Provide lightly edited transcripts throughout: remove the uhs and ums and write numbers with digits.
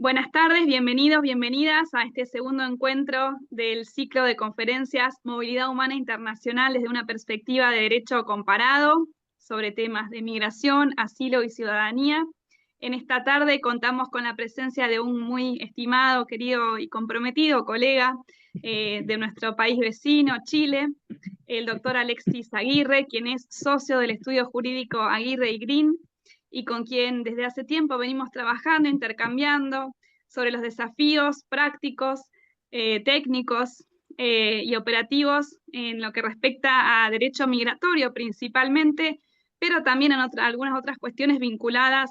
Buenas tardes, bienvenidos, bienvenidas a este segundo encuentro del ciclo de conferencias Movilidad Humana Internacional desde una perspectiva de derecho comparado sobre temas de migración, asilo y ciudadanía. En esta tarde contamos con la presencia de un muy estimado, querido y comprometido colega de nuestro país vecino, Chile, el doctor Alexis Aguirre, quien es socio del estudio jurídico Aguirre y Green, y con quien desde hace tiempo venimos trabajando, intercambiando sobre los desafíos prácticos, técnicos y operativos en lo que respecta a derecho migratorio principalmente, pero también en algunas otras cuestiones vinculadas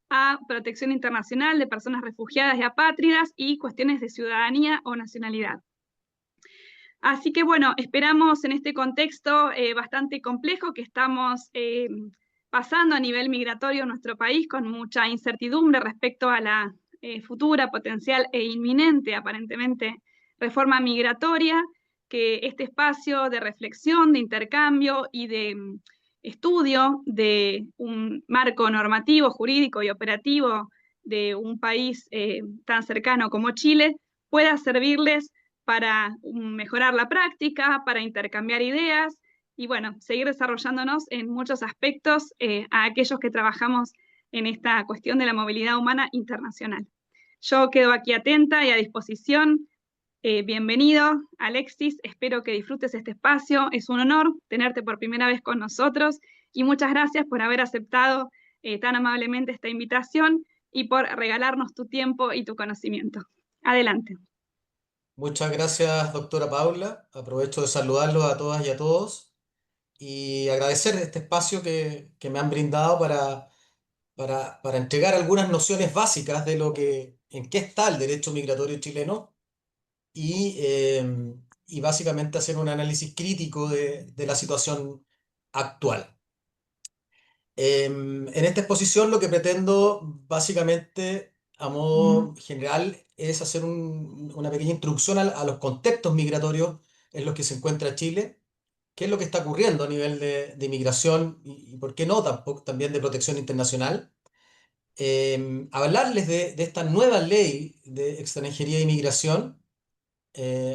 a protección internacional de personas refugiadas y apátridas y cuestiones de ciudadanía o nacionalidad. Así que bueno, esperamos en este contexto bastante complejo que estamos pasando a nivel migratorio en nuestro país, con mucha incertidumbre respecto a la futura, potencial e inminente, aparentemente, reforma migratoria, que este espacio de reflexión, de intercambio y de estudio de un marco normativo, jurídico y operativo de un país tan cercano como Chile pueda servirles para mejorar la práctica, para intercambiar ideas y bueno, seguir desarrollándonos en muchos aspectos a aquellos que trabajamos en esta cuestión de la movilidad humana internacional. Yo quedo aquí atenta y a disposición. Bienvenido, Alexis. Espero que disfrutes este espacio. Es un honor tenerte por primera vez con nosotros y muchas gracias por haber aceptado tan amablemente esta invitación y por regalarnos tu tiempo y tu conocimiento. Adelante. Muchas gracias, doctora Paula. Aprovecho de saludarlos a todas y a todos y agradecer este espacio que me han brindado para entregar algunas nociones básicas de en qué está el derecho migratorio chileno y básicamente hacer un análisis crítico de la situación actual. En esta exposición lo que pretendo básicamente a modo general es hacer una pequeña introducción a los contextos migratorios en los que se encuentra Chile, qué es lo que está ocurriendo a nivel de migración y por qué no tampoco, también de protección internacional. Hablarles de esta nueva ley de extranjería e inmigración,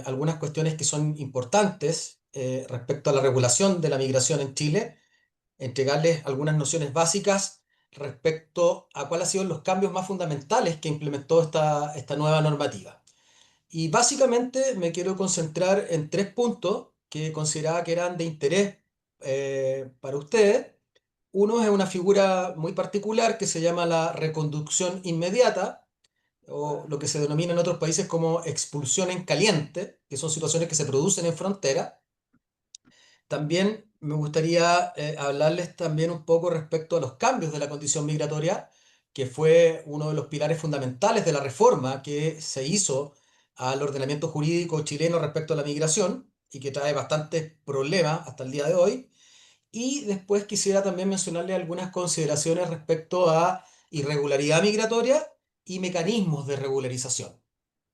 algunas cuestiones que son importantes respecto a la regulación de la migración en Chile, entregarles algunas nociones básicas respecto a cuáles han sido los cambios más fundamentales que implementó esta nueva normativa. Y básicamente me quiero concentrar en tres puntos que consideraba que eran de interés para ustedes. Uno es una figura muy particular que se llama la reconducción inmediata, o lo que se denomina en otros países como expulsión en caliente, que son situaciones que se producen en frontera. También me gustaría hablarles también un poco respecto a los cambios de la condición migratoria, que fue uno de los pilares fundamentales de la reforma que se hizo al ordenamiento jurídico chileno respecto a la migración y que trae bastantes problemas hasta el día de hoy. Y después quisiera también mencionarles algunas consideraciones respecto a irregularidad migratoria y mecanismos de regularización,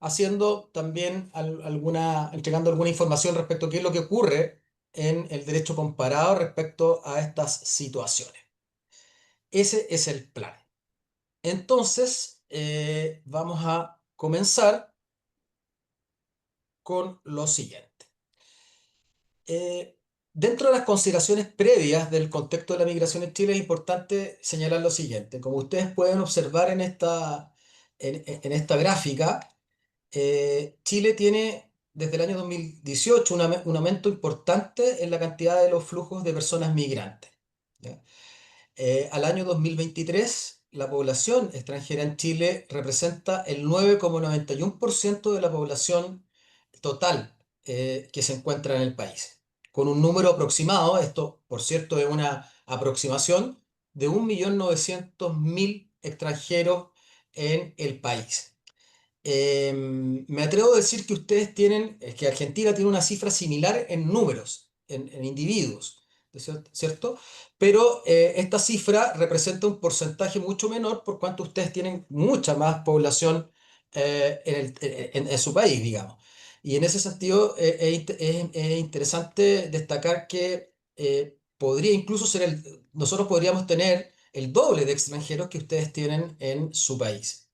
haciendo también entregando alguna información respecto a qué es lo que ocurre en el derecho comparado respecto a estas situaciones. Ese es el plan. Entonces, vamos a comenzar con lo siguiente. Dentro de las consideraciones previas del contexto de la migración en Chile es importante señalar lo siguiente. Como ustedes pueden observar en esta gráfica, Chile tiene desde el año 2018 un aumento importante en la cantidad de los flujos de personas migrantes. ¿Ya? Al año 2023, la población extranjera en Chile representa el 9,91% de la población total que se encuentra en el país, con un número aproximado, esto por cierto es una aproximación, de 1.900.000 extranjeros en el país. Me atrevo a decir que que Argentina tiene una cifra similar en números, en individuos, ¿cierto? Pero esta cifra representa un porcentaje mucho menor por cuanto ustedes tienen mucha más población en su país, digamos. Y en ese sentido es interesante destacar que podría incluso nosotros podríamos tener el doble de extranjeros que ustedes tienen en su país.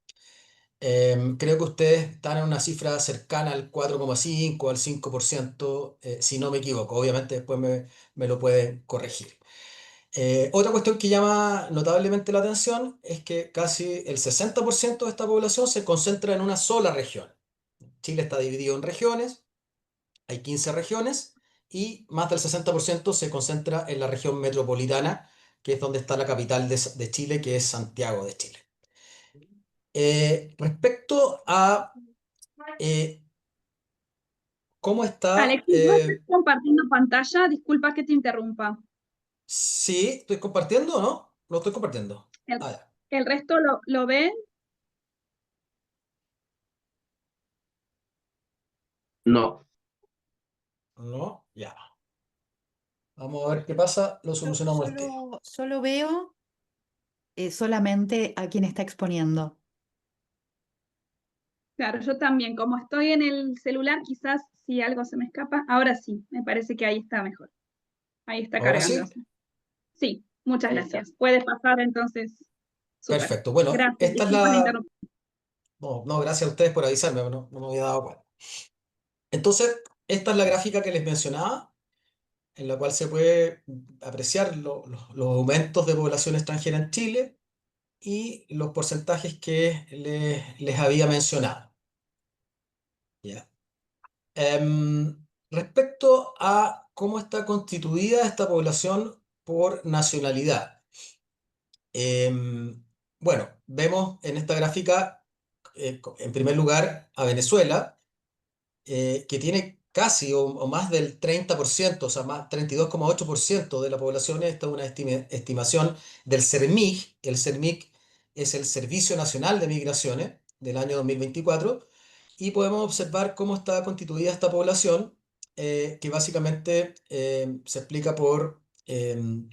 Creo que ustedes están en una cifra cercana al 4,5, al 5%, si no me equivoco. Obviamente después me lo pueden corregir. Otra cuestión que llama notablemente la atención es que casi el 60% de esta población se concentra en una sola región. Chile está dividido en regiones, hay 15 regiones y más del 60% se concentra en la región metropolitana, que es donde está la capital de Chile, que es Santiago de Chile. Respecto a eh, cómo está... Alexis, ¿vos estás compartiendo pantalla? Disculpa que te interrumpa. sí, ¿estoy compartiendo o no? Lo estoy compartiendo. ¿El, Ah, ya. el resto lo ven? No, No, ya. Vamos a ver qué pasa, lo solucionamos al tiro. Solo veo solamente a quien está exponiendo. Claro, yo también. Como estoy en el celular, quizás si algo se me escapa. Ahora sí, me parece que ahí está mejor. Ahí está ¿Ahora sí? cargándose. Sí, muchas ahí está. gracias. Puedes pasar entonces. Súper. Perfecto. Bueno, Gracias. esta es Disculpa la la... interrupción. No, no, gracias a ustedes por avisarme, no me había dado cuenta. Entonces, esta es la gráfica que les mencionaba, en la cual se puede apreciar los aumentos de población extranjera en Chile y los porcentajes que les había mencionado. ¿Ya? Respecto a cómo está constituida esta población por nacionalidad. Bueno, vemos en esta gráfica, en primer lugar, a Venezuela, que tiene casi o más del 30%, o sea, más 32,8% de la población. Esta es una estimación del CERMIG. El CERMIG es el Servicio Nacional de Migraciones del año 2024, y podemos observar cómo está constituida esta población, que básicamente se explica por el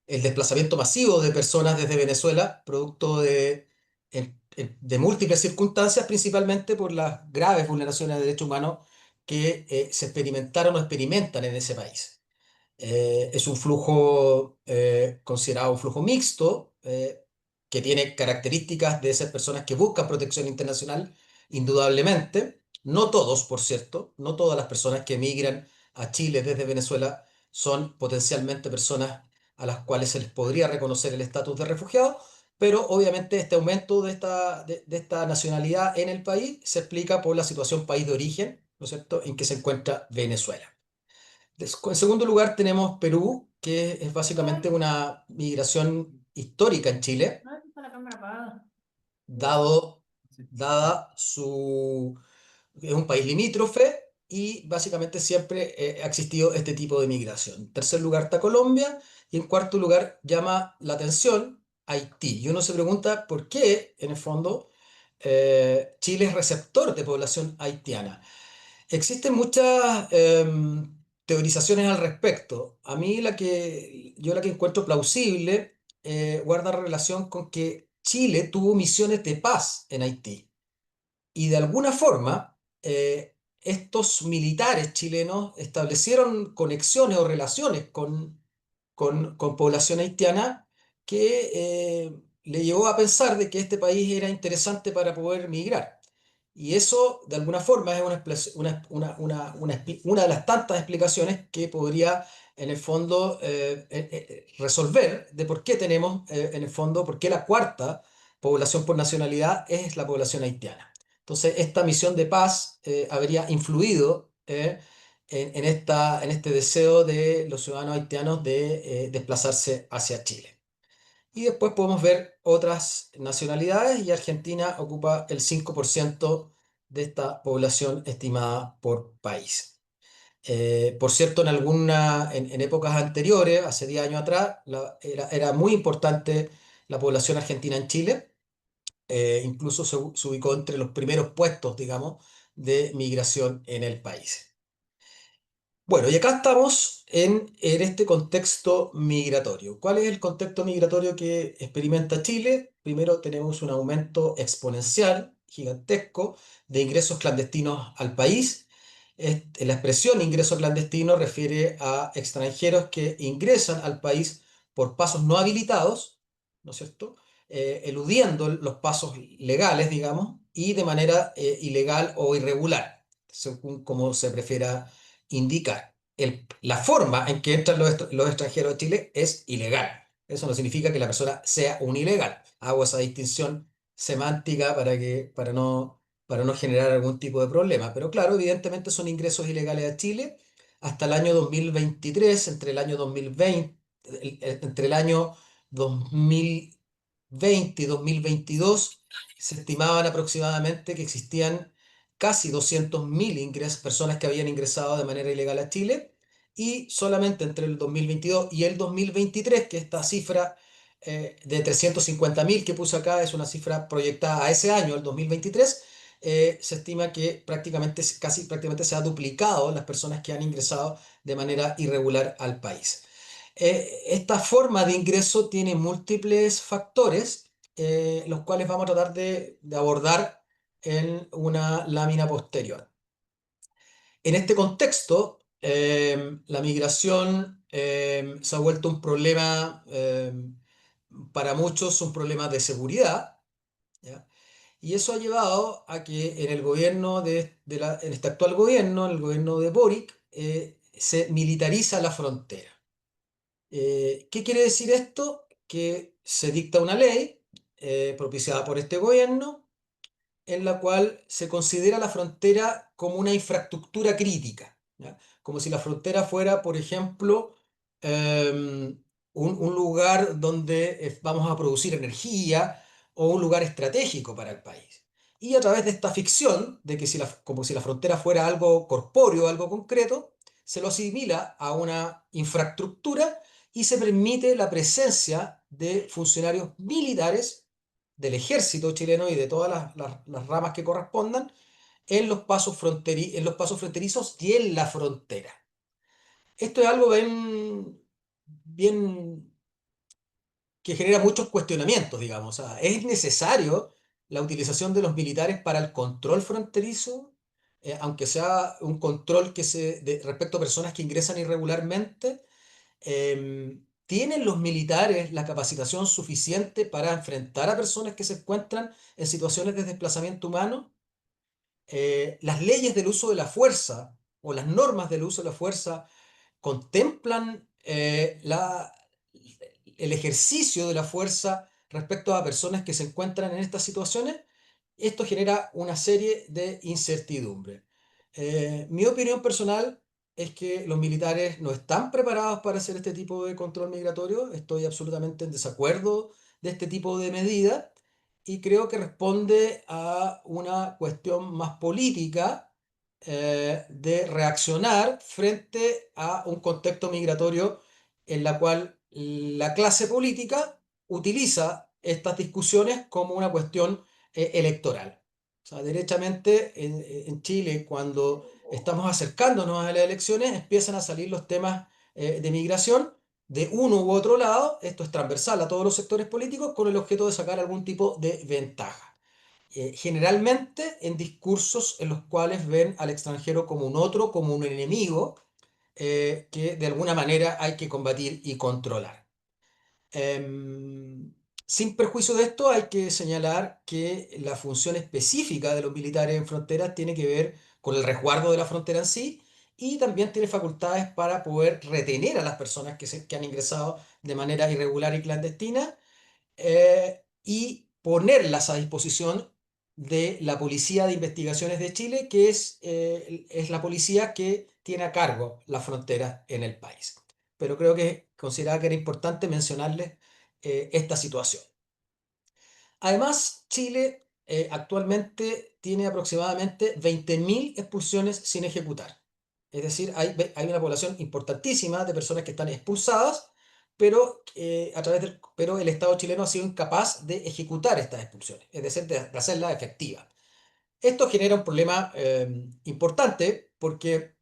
desplazamiento masivo de personas desde Venezuela, producto de múltiples circunstancias, principalmente por las graves vulneraciones de derechos humanos que se experimentaron o experimentan en ese país. Es un flujo considerado un flujo mixto, que tiene características de esas personas que buscan protección internacional, indudablemente. No todos, por cierto, no todas las personas que emigran a Chile desde Venezuela son potencialmente personas a las cuales se les podría reconocer el estatus de refugiado, pero obviamente este aumento de esta nacionalidad en el país se explica por la situación país de origen, ¿no es cierto?, en que se encuentra Venezuela. En segundo lugar tenemos Perú, que es básicamente una migración histórica en Chile, dado, dada su... es un país limítrofe y básicamente siempre ha existido este tipo de migración. En tercer lugar está Colombia y en cuarto lugar llama la atención Haití. Y uno se pregunta por qué, en el fondo, Chile es receptor de población haitiana. Existen muchas teorizaciones al respecto. A mí yo la que encuentro plausible guarda relación con que Chile tuvo misiones de paz en Haití. Y de alguna forma, estos militares chilenos establecieron conexiones o relaciones con población haitiana que le llevó a pensar de que este país era interesante para poder migrar. Y eso, de alguna forma, es una de las tantas explicaciones que podría, en el fondo, resolver de por qué tenemos, en el fondo, por qué la cuarta población por nacionalidad es la población haitiana. Entonces, esta misión de paz habría influido en este deseo de los ciudadanos haitianos de desplazarse hacia Chile. Y después podemos ver otras nacionalidades y Argentina ocupa el 5% de esta población estimada por país. Por cierto, en épocas anteriores, hace 10 años atrás, era muy importante la población argentina en Chile. Incluso se ubicó entre los primeros puestos, digamos, de migración en el país. Bueno, y acá estamos en este contexto migratorio. ¿Cuál es el contexto migratorio que experimenta Chile? Primero tenemos un aumento exponencial, gigantesco, de ingresos clandestinos al país. La expresión ingreso clandestino refiere a extranjeros que ingresan al país por pasos no habilitados, ¿no es cierto? Eludiendo los pasos legales, digamos, y de manera ilegal o irregular, según como se prefiera indicar. La forma en que entran los extranjeros a Chile es ilegal. Eso no significa que la persona sea un ilegal. Hago esa distinción semántica para no generar algún tipo de problema. Pero claro, evidentemente son ingresos ilegales a Chile hasta el año 2023, entre el año 2020 y 2022 se estimaban aproximadamente que existían casi 200.000 personas que habían ingresado de manera ilegal a Chile, y solamente entre el 2022 y el 2023, que esta cifra de 350.000 que puse acá es una cifra proyectada a ese año, el 2023, se estima que prácticamente se ha duplicado las personas que han ingresado de manera irregular al país. Esta forma de ingreso tiene múltiples factores, los cuales vamos a tratar de abordar en una lámina posterior. En este contexto, la migración se ha vuelto un problema, para muchos, un problema de seguridad, ¿ya? Y eso ha llevado a que en el gobierno en este actual gobierno, en el gobierno de Boric, se militariza la frontera. ¿Qué quiere decir esto? Que se dicta una ley propiciada por este gobierno, en la cual se considera la frontera como una infraestructura crítica, ¿ya? Como si la frontera fuera, por ejemplo, un lugar donde vamos a producir energía, o un lugar estratégico para el país. Y a través de esta ficción de que como si la frontera fuera algo corpóreo, algo concreto, se lo asimila a una infraestructura y se permite la presencia de funcionarios militares del ejército chileno y de todas las ramas que correspondan en los en los pasos fronterizos y en la frontera. Esto es algo bien que genera muchos cuestionamientos, digamos. O sea, ¿es necesario la utilización de los militares para el control fronterizo? Aunque sea un control respecto a personas que ingresan irregularmente. ¿Tienen los militares la capacitación suficiente para enfrentar a personas que se encuentran en situaciones de desplazamiento humano? ¿Las leyes del uso de la fuerza o las normas del uso de la fuerza contemplan el ejercicio de la fuerza respecto a personas que se encuentran en estas situaciones? Esto genera una serie de incertidumbres. Mi opinión personal es que los militares no están preparados para hacer este tipo de control migratorio. Estoy absolutamente en desacuerdo de este tipo de medida, y creo que responde a una cuestión más política, de reaccionar frente a un contexto migratorio en la cual la clase política utiliza estas discusiones como una cuestión electoral. O sea, derechamente en Chile, cuando estamos acercándonos a las elecciones, empiezan a salir los temas de migración de uno u otro lado. Esto es transversal a todos los sectores políticos, con el objeto de sacar algún tipo de ventaja. Generalmente en discursos en los cuales ven al extranjero como un otro, como un enemigo, que de alguna manera hay que combatir y controlar. Em, Sin perjuicio de esto, hay que señalar que la función específica de los militares en fronteras tiene que ver con el resguardo de la frontera en sí, y también tiene facultades para poder retener a las personas que han ingresado de manera irregular y clandestina, y ponerlas a disposición de la Policía de Investigaciones de Chile, que es la policía que tiene a cargo la frontera en el país. Pero creo que consideraba que era importante mencionarles esta situación. Además, Chile actualmente tiene aproximadamente 20.000 expulsiones sin ejecutar. Es decir, hay una población importantísima de personas que están expulsadas, pero el Estado chileno ha sido incapaz de ejecutar estas expulsiones, es decir, de hacerlas efectivas. Esto genera un problema importante, porque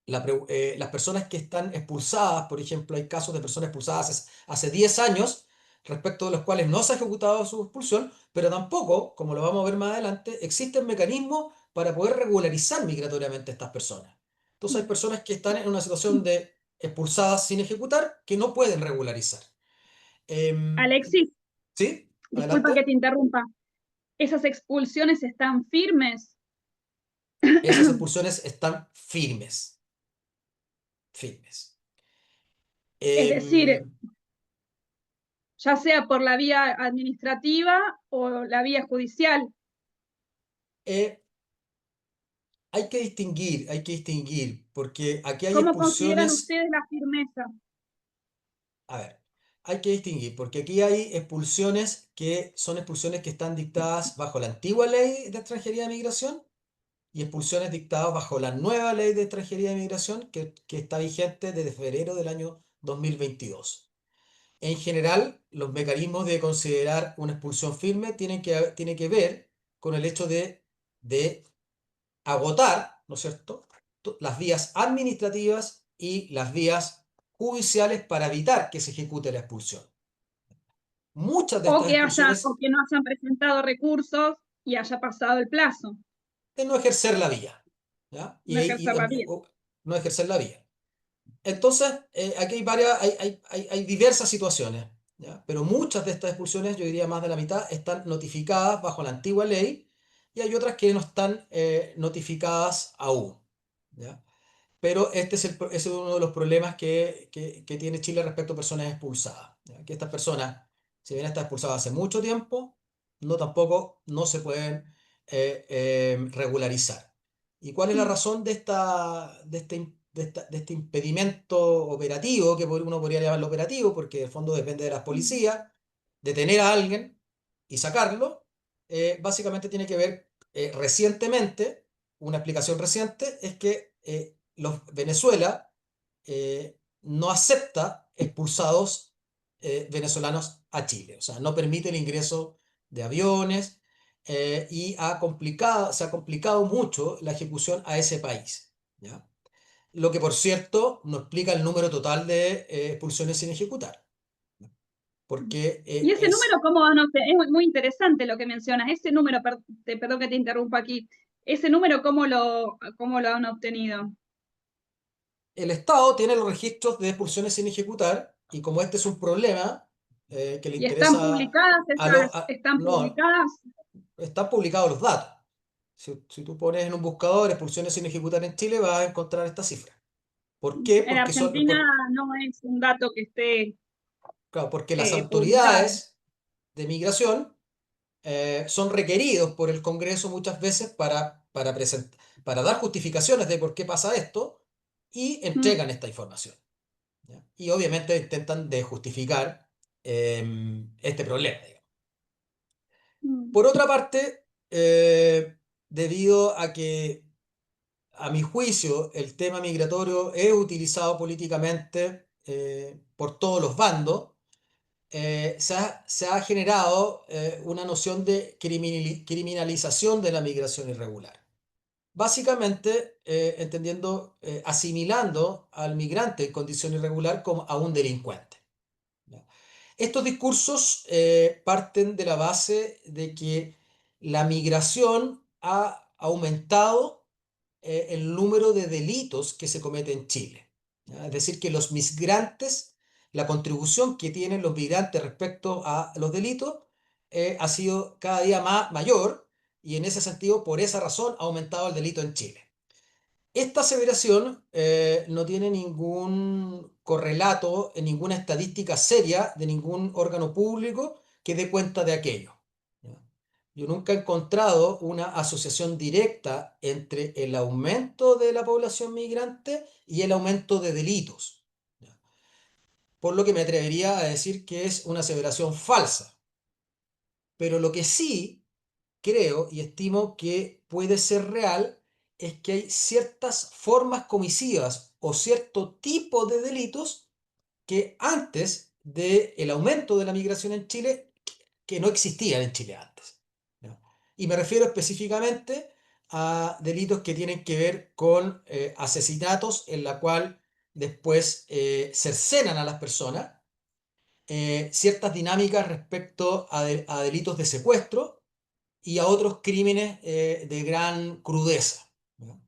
las personas que están expulsadas, por ejemplo, hay casos de personas expulsadas hace 10 años, respecto de los cuales no se ha ejecutado su expulsión, pero tampoco, como lo vamos a ver más adelante, existen mecanismos para poder regularizar migratoriamente a estas personas. Entonces hay personas que están en una situación de expulsadas sin ejecutar, que no pueden regularizar. Em, Alexis, ¿Sí? disculpa que Adelante. te interrumpa. ¿Esas expulsiones están firmes? Esas expulsiones están firmes, firmes. Es decir, Em, ya sea por la vía administrativa o la vía judicial. eh, hay que distinguir, porque aquí hay ¿Cómo consideran expulsiones. ustedes la firmeza? A ver, hay que distinguir, porque aquí hay expulsiones que son expulsiones que están dictadas bajo la antigua ley de extranjería y migración y expulsiones dictadas bajo la nueva ley de extranjería y migración que está vigente desde febrero del año 2022. En general, los mecanismos de considerar una expulsión firme tienen que ver con el hecho de agotar, ¿no es cierto?, las vías administrativas y las vías judiciales para evitar que se ejecute la expulsión. Muchas de estas O expulsiones que no hayan presentado recursos y haya pasado el plazo, es no ejercer la vía, ¿ya? no ejercer la vía. No ejercer la vía. Entonces, aquí hay varias, hay diversas situaciones, ¿ya? Pero muchas de estas expulsiones, yo diría más de la mitad, están notificadas bajo la antigua ley y hay otras que no están notificadas aún, ¿ya? Pero ese es uno de los problemas que tiene Chile respecto a personas expulsadas, ¿ya? Que estas personas, si bien están expulsadas hace mucho tiempo, no se pueden regularizar. ¿Y cuál es la Mm, razón de este impedimento operativo, que uno podría llamarlo operativo, porque en el fondo depende de las mm. policías, detener a alguien y sacarlo? Básicamente tiene que ver recientemente, una explicación reciente es que Venezuela no acepta expulsados venezolanos a Chile, o sea, no permite el ingreso de aviones y se ha complicado mucho la ejecución a ese país, ¿ya? Lo que, por cierto, no explica el número total de expulsiones sin ejecutar, ¿no? Porque Y ese número, ¿cómo no sé? Es muy interesante lo que mencionas. Ese número, perdón que te interrumpa aquí, ese número, cómo lo han obtenido? el Estado tiene los registros de expulsiones sin ejecutar y como este es un problema que le ¿Y están interesa publicadas están no, publicadas? están publicados los datos. Si tú pones en un buscador expulsiones sin ejecutar en Chile, vas a encontrar esta cifra. ¿Por qué? En Argentina no es un dato que esté Claro, porque las publicado. autoridades de migración son requeridos por el Congreso muchas veces para dar justificaciones de por qué pasa esto y Mm, entregan esta información, ¿ya? Y obviamente intentan de justificar este problema, digamos. mm. Por otra parte, debido a que, a mi juicio, el tema migratorio es utilizado políticamente por todos los bandos, se ha generado una noción de criminalización de la migración irregular. Básicamente, asimilando al migrante en condición irregular como a un delincuente, ¿ya? Estos discursos parten de la base de que la migración ha aumentado el número de delitos que se cometen en Chile, ¿ya? Es decir, que los migrantes, la contribución que tienen los migrantes respecto a los delitos ha sido cada día mayor y en ese sentido, por esa razón, ha aumentado el delito en Chile. Esta aseveración no tiene ningún correlato en ninguna estadística seria de ningún órgano público que dé cuenta de aquello, ¿ya? Yo nunca he encontrado una asociación directa entre el aumento de la población migrante y el aumento de delitos, ¿ya? Por lo que me atrevería a decir que es una aseveración falsa. Pero lo que sí creo y estimo que puede ser real es que hay ciertas formas comisivas o cierto tipo de delitos que antes del aumento de la migración en Chile, que no existían en Chile antes, ¿no? Y me refiero específicamente a delitos que tienen que ver con asesinatos en la cual después cercenan a las personas, ciertas dinámicas respecto a delitos de secuestro y a otros crímenes de gran crudeza, ¿no?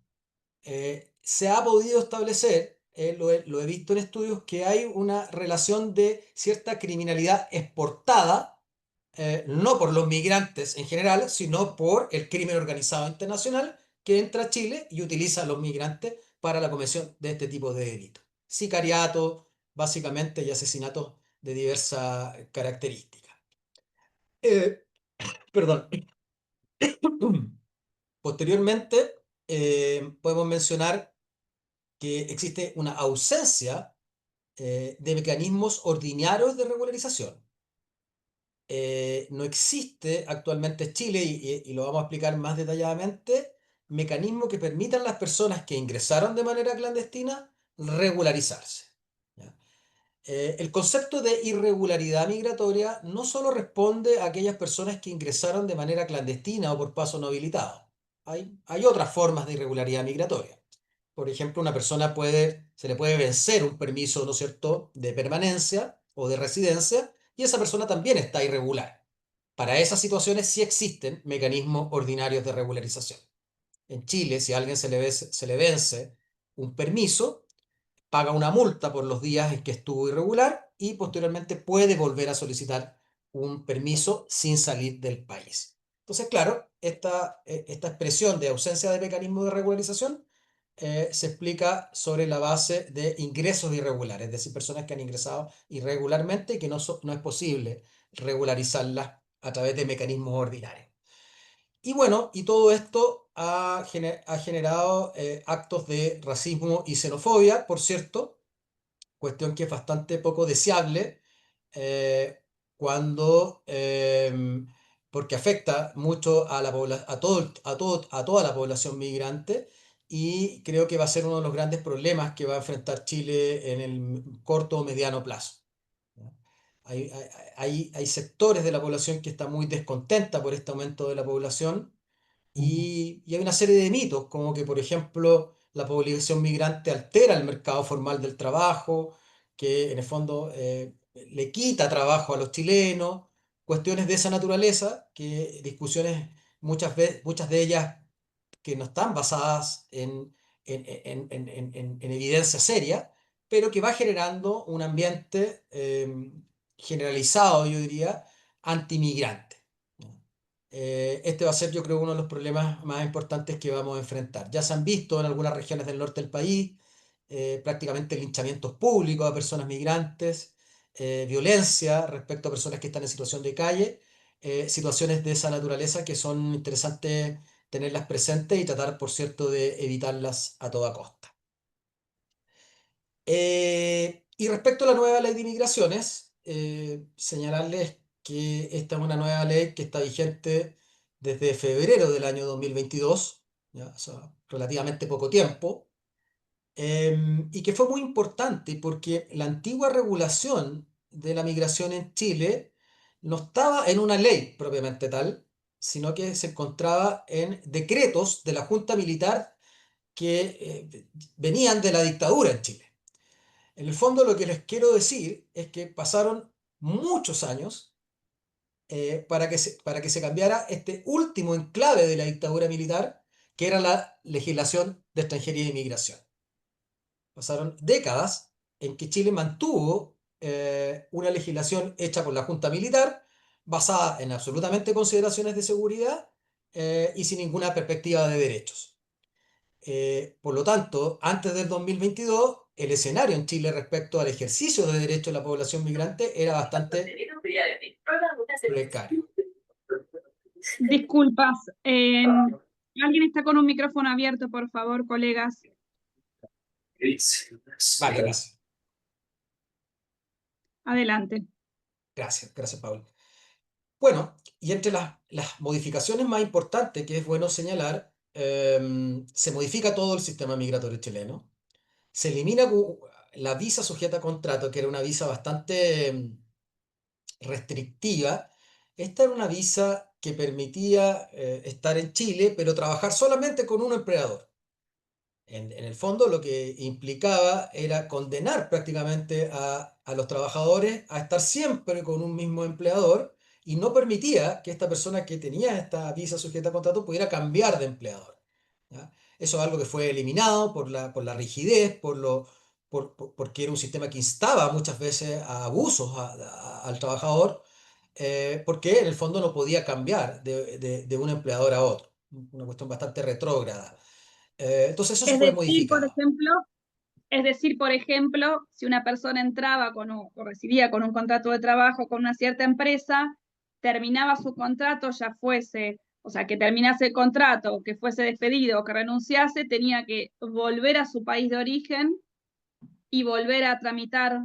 Se ha podido establecer, lo he visto en estudios, que hay una relación de cierta criminalidad exportada no por los migrantes en general, sino por el crimen organizado internacional que entra a Chile y utiliza a los migrantes para la comisión de este tipo de delitos. Sicariato, básicamente, y asesinatos de diversas características. Eh, perdón. Posteriormente, podemos mencionar que existe una ausencia de mecanismos ordinarios de regularización. No existe actualmente en Chile, y lo vamos a explicar más detalladamente, mecanismos que permitan a las personas que ingresaron de manera clandestina regularizarse. ¿Ya? El concepto de irregularidad migratoria no solo responde a aquellas personas que ingresaron de manera clandestina o por paso no habilitado. Hay otras formas de irregularidad migratoria. Por ejemplo, una persona se le puede vencer un permiso, ¿no es cierto?, de permanencia o de residencia, y esa persona también está irregular. Para esas situaciones sí existen mecanismos ordinarios de regularización. En Chile, si a alguien se le vence un permiso, paga una multa por los días en que estuvo irregular y posteriormente puede volver a solicitar un permiso sin salir del país. Entonces, claro, esta expresión de ausencia de mecanismo de regularización se explica sobre la base de ingresos irregulares, es decir, personas que han ingresado irregularmente y que no es posible regularizarlas a través de mecanismos ordinarios. Y bueno, y todo esto ha generado actos de racismo y xenofobia, por cierto, cuestión que es bastante poco deseable eh, cuando, porque afecta mucho a, a toda la población migrante, y creo que va a ser uno de los grandes problemas que va a enfrentar Chile en el corto o mediano plazo. ¿Ya? Hay sectores de la población que está muy descontenta por este aumento de la población y hay una serie de mitos, como que, por ejemplo, la población migrante altera el mercado formal del trabajo, que en el fondo le quita trabajo a los chilenos, cuestiones de esa naturaleza, que discusiones muchas de ellas que no están basadas en evidencia seria, pero que va generando un ambiente generalizado, yo diría, antimigrante. ¿No? Este va a ser, yo creo, uno de los problemas más importantes que vamos a enfrentar. Ya se han visto en algunas regiones del norte del país prácticamente linchamientos públicos a personas migrantes, violencia respecto a personas que están en situación de calle, situaciones de esa naturaleza que son interesantes tenerlas presentes y tratar, por cierto, de evitarlas a toda costa. Y respecto a la nueva ley de inmigraciones, señalarles que esta es una nueva ley que está vigente desde febrero del año 2022, ¿ya? O sea, relativamente poco tiempo, y que fue muy importante porque la antigua regulación de la migración en Chile no estaba en una ley propiamente tal, sino que se encontraba en decretos de la Junta Militar que venían de la dictadura en Chile. En el fondo lo que les quiero decir es que pasaron muchos años para que se cambiara este último enclave de la dictadura militar, que era la legislación de extranjería e inmigración. Pasaron décadas en que Chile mantuvo una legislación hecha por la Junta Militar, basada en absolutamente consideraciones de seguridad y sin ninguna perspectiva de derechos. Por lo tanto, antes del 2022, el escenario en Chile respecto al ejercicio de derechos de la población migrante era bastante precario. Disculpas, alguien está con un micrófono abierto, por favor, colegas. Vale, gracias. Adelante. Gracias, Paul. Bueno, y entre las modificaciones más importantes que es bueno señalar, se modifica todo el sistema migratorio chileno. Se elimina la visa sujeta a contrato, que era una visa bastante restrictiva. Esta era una visa que permitía estar en Chile, pero trabajar solamente con un empleador. En el fondo, lo que implicaba era condenar prácticamente a los trabajadores a estar siempre con un mismo empleador, y no permitía que esta persona que tenía esta visa sujeta a contrato pudiera cambiar de empleador. ¿Ya? Eso es algo que fue eliminado por la rigidez, porque era un sistema que instaba muchas veces a abusos al trabajador, porque en el fondo no podía cambiar de un empleador a otro. Una cuestión bastante retrógrada. Entonces eso Es fue decir, por modificado. ejemplo, Es decir, por ejemplo, si una persona entraba o recibía con un contrato de trabajo con una cierta empresa, terminaba su contrato, ya fuese, o sea, que terminase el contrato, que fuese despedido o que renunciase, tenía que volver a su país de origen y volver a tramitar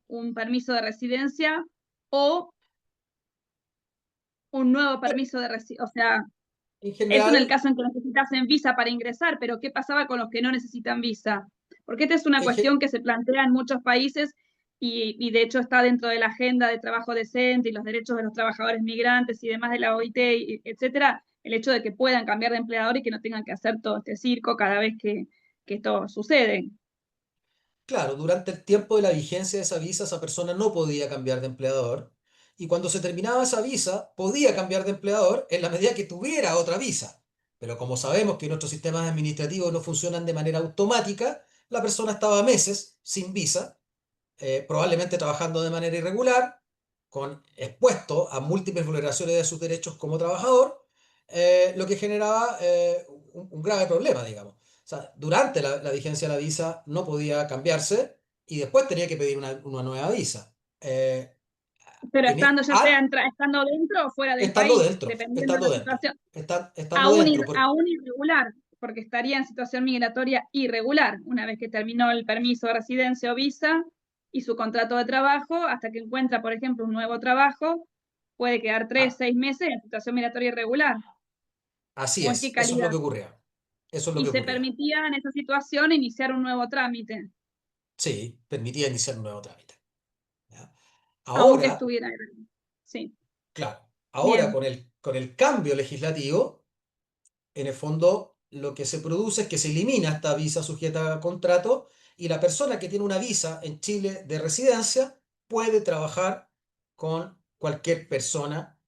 un permiso de residencia o un nuevo permiso de residencia. O sea, En eso en el general, caso en que necesitasen visa para ingresar, pero ¿qué pasaba con los que no necesitan visa? Porque esta es una en cuestión ge- que se plantea en muchos países y de hecho está dentro de la agenda de trabajo decente y los derechos de los trabajadores migrantes y demás de la OIT, etcétera, el hecho de que puedan cambiar de empleador y que no tengan que hacer todo este circo cada vez que esto sucede. claro, durante el tiempo de la vigencia de esa visa, esa persona no podía cambiar de empleador. Y cuando se terminaba esa visa, podía cambiar de empleador en la medida que tuviera otra visa. Pero como sabemos que nuestros sistemas administrativos no funcionan de manera automática, la persona estaba meses sin visa, probablemente trabajando de manera irregular, expuesto a múltiples vulneraciones de sus derechos como trabajador, lo que generaba un grave problema, digamos. O sea, durante la vigencia de la visa no podía cambiarse y después tenía que pedir una nueva visa. Pero estando ya sea Al estando dentro o fuera del estando país, dentro, dependiendo de estando la dentro, situación. estando dentro, Aún irregular, porque estaría en situación migratoria irregular, una vez que terminó el permiso de residencia o visa y su contrato de trabajo, hasta que encuentra, por ejemplo, un nuevo trabajo, puede quedar 3, 6 meses en situación migratoria irregular. así ¿O en qué es, eso es lo calidad? que ocurría. Eso es lo Y que se ocurría. permitía en esa situación iniciar un nuevo trámite, Sí, permitía iniciar un nuevo trámite. ¿Ya? aunque Ahora, estuviera irregular. Sí, claro, ahora bien. con el cambio legislativo, en el fondo lo que se produce es que se elimina esta visa sujeta a contrato y la persona que tiene una visa en Chile de residencia puede trabajar con cualquier persona,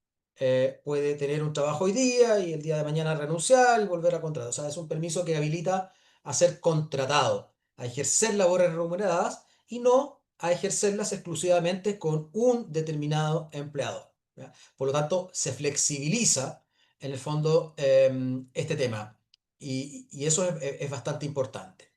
puede tener un trabajo hoy día y el día de mañana renunciar y volver a contrato. O sea, es un permiso que habilita a ser contratado, a ejercer labores remuneradas y no a ejercerlas exclusivamente con un determinado empleador. ¿Ya? Por lo tanto, se flexibiliza en el fondo este tema. Y eso es bastante importante.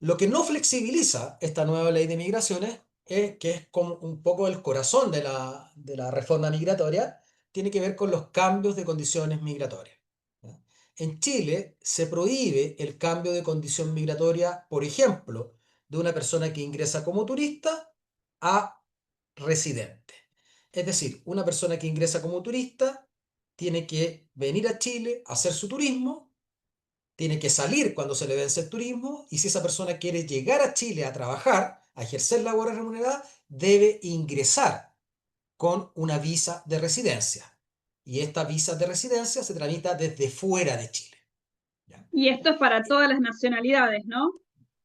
Lo que no flexibiliza esta nueva ley de migraciones, que es como un poco el corazón de la reforma migratoria, tiene que ver con los cambios de condiciones migratorias. ¿Ya? En Chile se prohíbe el cambio de condición migratoria, por ejemplo, de una persona que ingresa como turista a residente. Es decir, una persona que ingresa como turista tiene que venir a Chile a hacer su turismo, tiene que salir cuando se le vence el turismo y si esa persona quiere llegar a Chile a trabajar, a ejercer labores remuneradas, debe ingresar con una visa de residencia. Y esta visa de residencia se tramita desde fuera de Chile. ¿Ya? Y esto es para todas las nacionalidades, ¿no?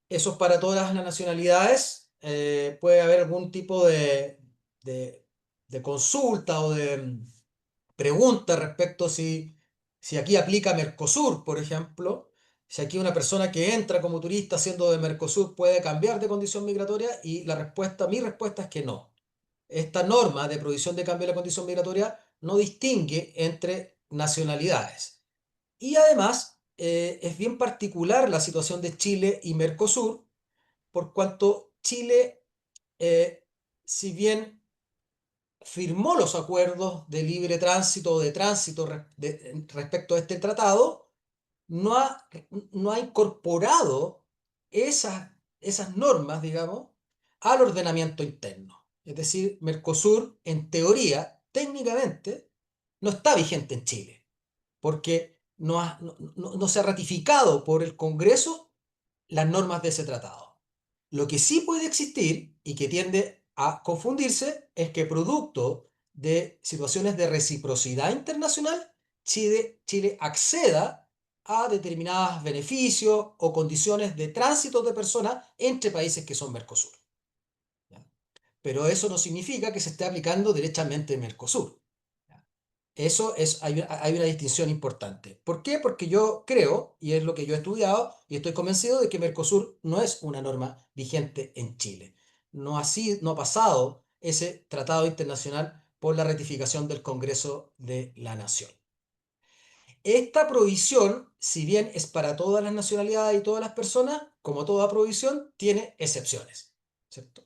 Eso es para todas las nacionalidades. Puede haber algún tipo de, de consulta o de pregunta respecto si aquí aplica Mercosur, por ejemplo. Si aquí una persona que entra como turista siendo de Mercosur puede cambiar de condición migratoria y mi respuesta es que no. Esta norma de prohibición de cambio de la condición migratoria no distingue entre nacionalidades. Y además es bien particular la situación de Chile y Mercosur, por cuanto Chile, si bien firmó los acuerdos de libre tránsito o de tránsito respecto a este tratado, no ha, no ha incorporado esas normas, digamos, al ordenamiento interno. Es decir, Mercosur, en teoría, técnicamente, no está vigente en Chile, porque no se ha ratificado por el Congreso las normas de ese tratado. Lo que sí puede existir y que tiende a confundirse es que producto de situaciones de reciprocidad internacional, Chile acceda a determinados beneficios o condiciones de tránsito de personas entre países que son Mercosur. ¿Ya? Pero eso no significa que se esté aplicando derechamente Mercosur. ¿Ya? Hay una distinción importante. ¿Por qué? Porque yo creo, y es lo que yo he estudiado, y estoy convencido de que Mercosur no es una norma vigente en Chile. No ha pasado ese tratado internacional por la ratificación del Congreso de la Nación. Esta provisión, si bien es para todas las nacionalidades y todas las personas, como toda provisión, tiene excepciones, ¿cierto?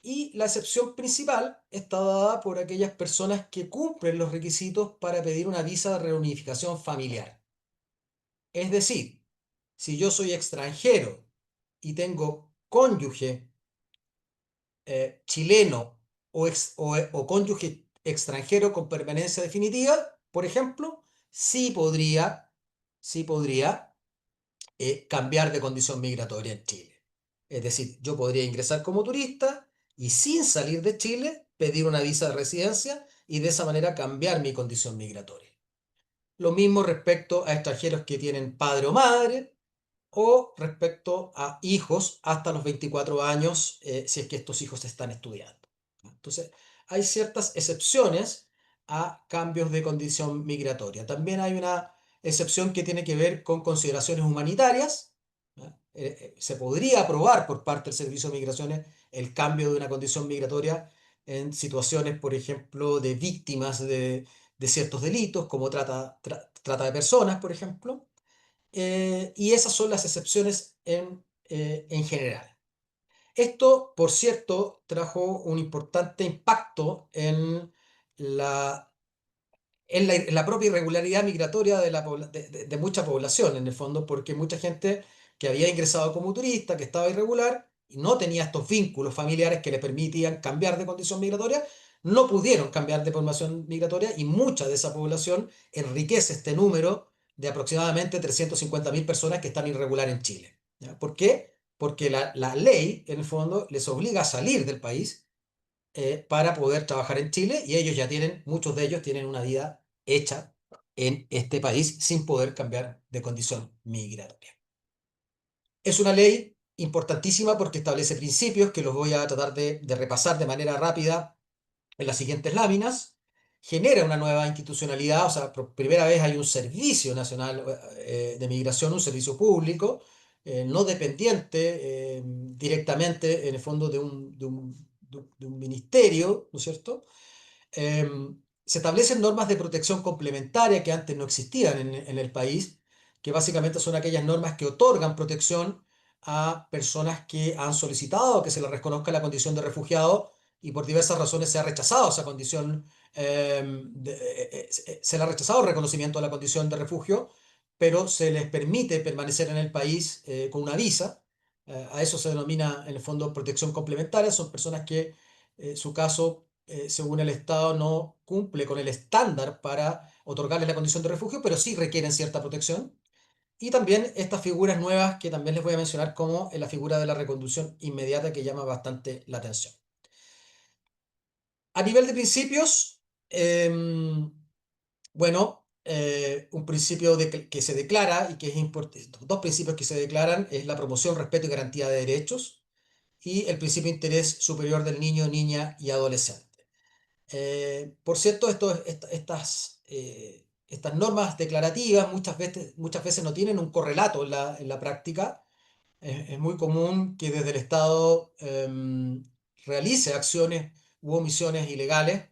Y la excepción principal está dada por aquellas personas que cumplen los requisitos para pedir una visa de reunificación familiar. Es decir, si yo soy extranjero y tengo cónyuge chileno o cónyuge extranjero con permanencia definitiva, por ejemplo, sí podría cambiar de condición migratoria en Chile. Es decir, yo podría ingresar como turista y sin salir de Chile pedir una visa de residencia y de esa manera cambiar mi condición migratoria. Lo mismo respecto a extranjeros que tienen padre o madre o respecto a hijos hasta los 24 años, si es que estos hijos están estudiando. Entonces, hay ciertas excepciones a cambios de condición migratoria. También hay una excepción que tiene que ver con consideraciones humanitarias. Se podría aprobar por parte del Servicio de Migraciones el cambio de una condición migratoria en situaciones, por ejemplo, de víctimas de ciertos delitos, como trata de personas, por ejemplo. Y esas son las excepciones en general. Esto, por cierto, trajo un importante impacto en la propia irregularidad migratoria de mucha población, en el fondo, porque mucha gente que había ingresado como turista, que estaba irregular, y no tenía estos vínculos familiares que le permitían cambiar de condición migratoria, no pudieron cambiar de formación migratoria y mucha de esa población enriquece este número de aproximadamente 350.000 personas que están irregular en Chile. ¿Ya? ¿Por qué? Porque la ley, en el fondo, les obliga a salir del país para poder trabajar en Chile y ellos ya muchos de ellos tienen una vida hecha en este país sin poder cambiar de condición migratoria. Es una ley importantísima porque establece principios que los voy a tratar de repasar de manera rápida en las siguientes láminas. Genera una nueva institucionalidad, o sea, por primera vez hay un servicio nacional de migración, un servicio público, no dependiente directamente, en el fondo, de un ministerio, ¿no es cierto? Se establecen normas de protección complementaria que antes no existían en el país, que básicamente son aquellas normas que otorgan protección a personas que han solicitado que se les reconozca la condición de refugiado y por diversas razones se ha rechazado esa condición, se le ha rechazado el reconocimiento de la condición de refugio, pero se les permite permanecer en el país con una visa. A eso se denomina en el fondo protección complementaria. Son personas que su caso, según el Estado, no cumple con el estándar para otorgarles la condición de refugio, pero sí requieren cierta protección. Y también estas figuras nuevas que también les voy a mencionar, como la figura de la reconducción inmediata, que llama bastante la atención. A nivel de principios, bueno, un principio que se declara y que es importante, dos principios que se declaran es la promoción, respeto y garantía de derechos y el principio de interés superior del niño, niña y adolescente. Por cierto, estas normas declarativas muchas veces no tienen un correlato en la práctica. Es muy común que desde el Estado realice acciones u omisiones ilegales,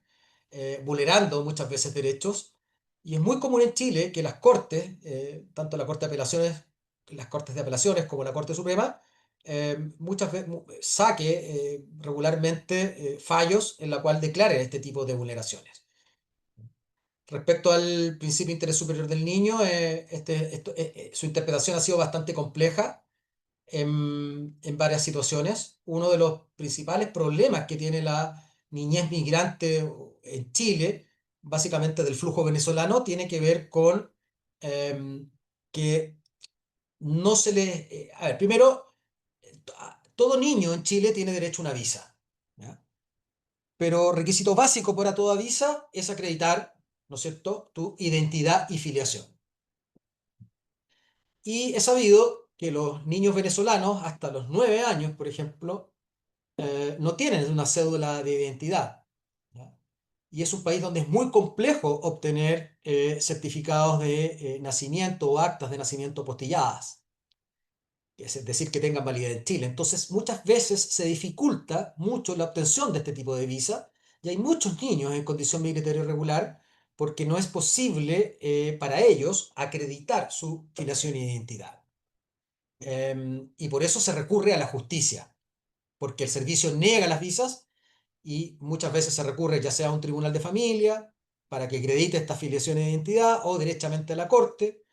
vulnerando muchas veces derechos. Y es muy común en Chile que las Cortes, tanto las Cortes de Apelaciones como la Corte Suprema, muchas veces saque regularmente fallos en la cual declare este tipo de vulneraciones. Respecto al principio de interés superior del niño, su interpretación ha sido bastante compleja en varias situaciones. Uno de los principales problemas que tiene la niñez migrante en Chile, básicamente del flujo venezolano, tiene que ver con que no se le... a ver, primero, todo niño en Chile tiene derecho a una visa, ¿ya? Pero requisito básico para toda visa es acreditar, ¿no es cierto?, tu identidad y filiación. Y he sabido que los niños venezolanos, hasta los 9 años, por ejemplo, no tienen una cédula de identidad, ¿ya? Y es un país donde es muy complejo obtener certificados de nacimiento o actas de nacimiento apostilladas, es decir, que tengan validez en Chile. Entonces, muchas veces se dificulta mucho la obtención de este tipo de visa Y hay muchos niños en condición migratoria irregular porque no es posible para ellos acreditar su filiación e identidad. Y por eso se recurre a la justicia, porque el servicio niega las visas y muchas veces se recurre ya sea a un tribunal de familia para que acredite esta filiación e identidad o directamente a la corte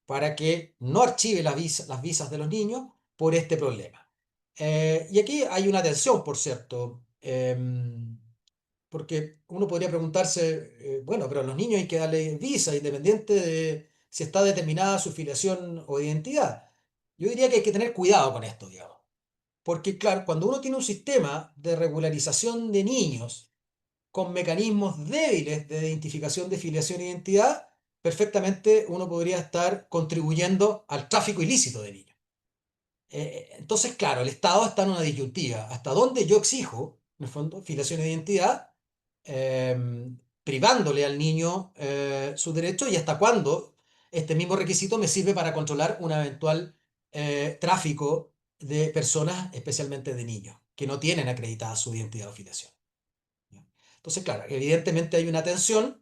para que no archive las visas de los niños por este problema. Y aquí hay una tensión, por cierto, porque uno podría preguntarse, bueno, pero a los niños hay que darle visa independiente de si está determinada su filiación o identidad. Yo diría que hay que tener cuidado con esto, digamos. Porque, claro, cuando uno tiene un sistema de regularización de niños con mecanismos débiles de identificación de filiación e identidad, perfectamente uno podría estar contribuyendo al tráfico ilícito de niños. Entonces, claro, el Estado está en una disyuntiva. ¿Hasta dónde yo exijo, en el fondo, filiación e identidad, privándole al niño sus derechos y hasta cuándo este mismo requisito me sirve para controlar un eventual tráfico de personas, especialmente de niños, que no tienen acreditada su identidad o filiación? ¿Ya? Entonces, claro, evidentemente hay una tensión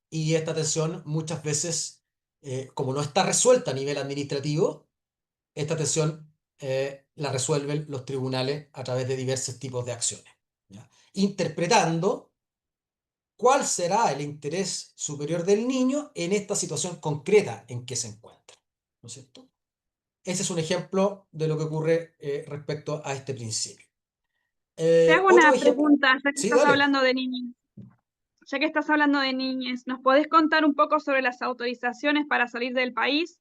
y esta tensión muchas veces, como no está resuelta a nivel administrativo, esta tensión la resuelven los tribunales a través de diversos tipos de acciones, ¿ya? Interpretando cuál será el interés superior del niño en esta situación concreta en que se encuentra, ¿no es cierto? Ese es un ejemplo de lo que ocurre respecto a este principio. Te hago Otro una ejemplo, pregunta, ya que sí, estás dale. hablando de niños. Ya que estás hablando de niñez, ¿nos podés contar un poco sobre las autorizaciones para salir del país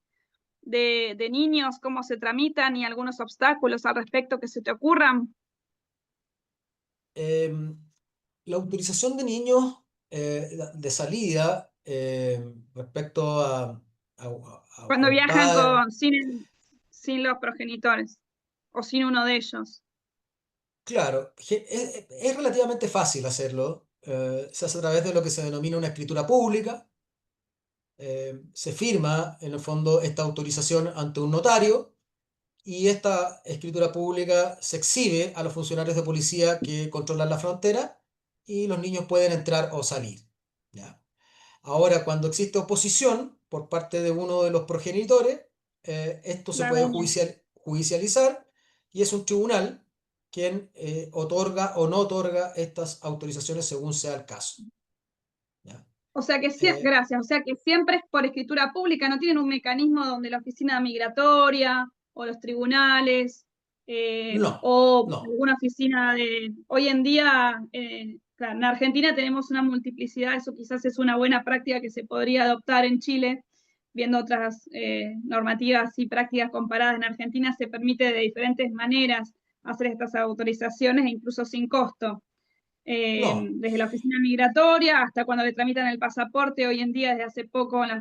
de niños, cómo se tramitan y algunos obstáculos al respecto que se te ocurran? Em, la autorización de niños de salida respecto a Cuando un viajan padre. sin los progenitores o sin uno de ellos. Claro, es relativamente fácil hacerlo. Se hace a través de lo que se denomina una escritura pública. Se firma, en el fondo, esta autorización ante un notario y esta escritura pública se exhibe a los funcionarios de policía que controlan la frontera y los niños pueden entrar o salir. ¿Ya? Ahora, cuando existe oposición por parte de uno de los progenitores, esto se puede Claramente. judicializar y es un tribunal quien otorga o no otorga estas autorizaciones según sea el caso. ¿Ya? O sea que Eh, gracias, o sea que siempre es por escritura pública, no tienen un mecanismo donde la oficina migratoria o los tribunales no, o no, alguna oficina de... Hoy en día, claro, en Argentina tenemos una multiplicidad, eso quizás es una buena práctica que se podría adoptar en Chile, viendo otras normativas y prácticas comparadas en Argentina, se permite de diferentes maneras hacer estas autorizaciones e incluso sin costo no, desde la oficina migratoria hasta cuando le tramitan el pasaporte, hoy en día, desde hace poco, en la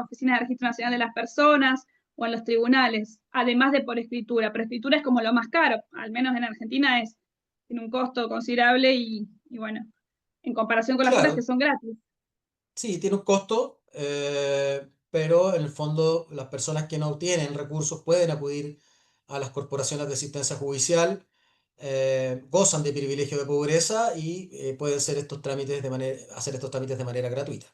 oficina de Registro Nacional de las Personas o en los tribunales, además de por escritura. Pero escritura es como lo más caro, al menos en Argentina tiene un costo considerable y bueno, en comparación con las otras que claro, son gratis. sí, tiene un costo, pero en el fondo las personas que no tienen recursos pueden acudir a las corporaciones de asistencia judicial, gozan de privilegio de pobreza y pueden hacer hacer estos trámites de manera gratuita.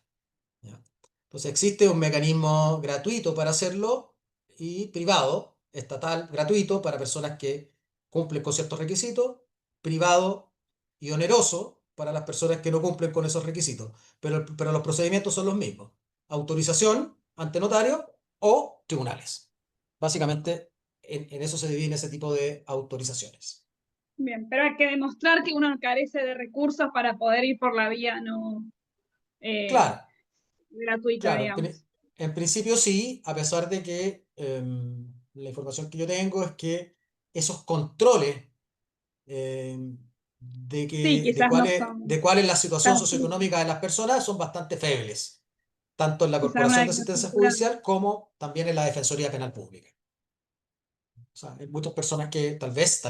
¿Ya? Entonces existe un mecanismo gratuito para hacerlo y privado, estatal, gratuito para personas que cumplen con ciertos requisitos, privado y oneroso para las personas que no cumplen con esos requisitos. Pero los procedimientos son los mismos. Autorización ante notario o tribunales. Básicamente en eso se divide ese tipo de autorizaciones. Bien, pero hay que demostrar que uno carece de recursos para poder ir por la vía no eh, Claro, gratuita, claro, digamos. en principio sí, a pesar de que la información que yo tengo es que esos controles Sí, quizás no son de cuál es la situación tan socioeconómica de las personas son bastante febles, tanto en la quizás una Corporación de Asistencia infraestructura. Judicial como también en la Defensoría Penal Pública. O sea, hay muchas personas que tal vez,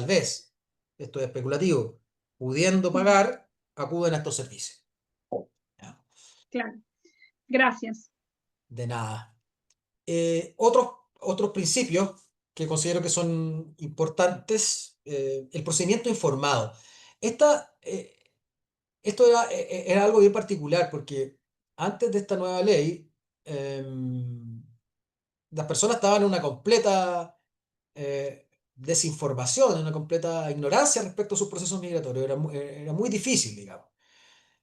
esto es especulativo, pudiendo pagar, acuden a estos servicios. ¿Ya? Claro, gracias. De nada. Otros principios que considero que son importantes, el procedimiento informado. Esta, Esto era algo bien particular porque antes de esta nueva ley, las personas estaban en una completa desinformación, en una completa ignorancia respecto a sus procesos migratorios. Era muy difícil, digamos.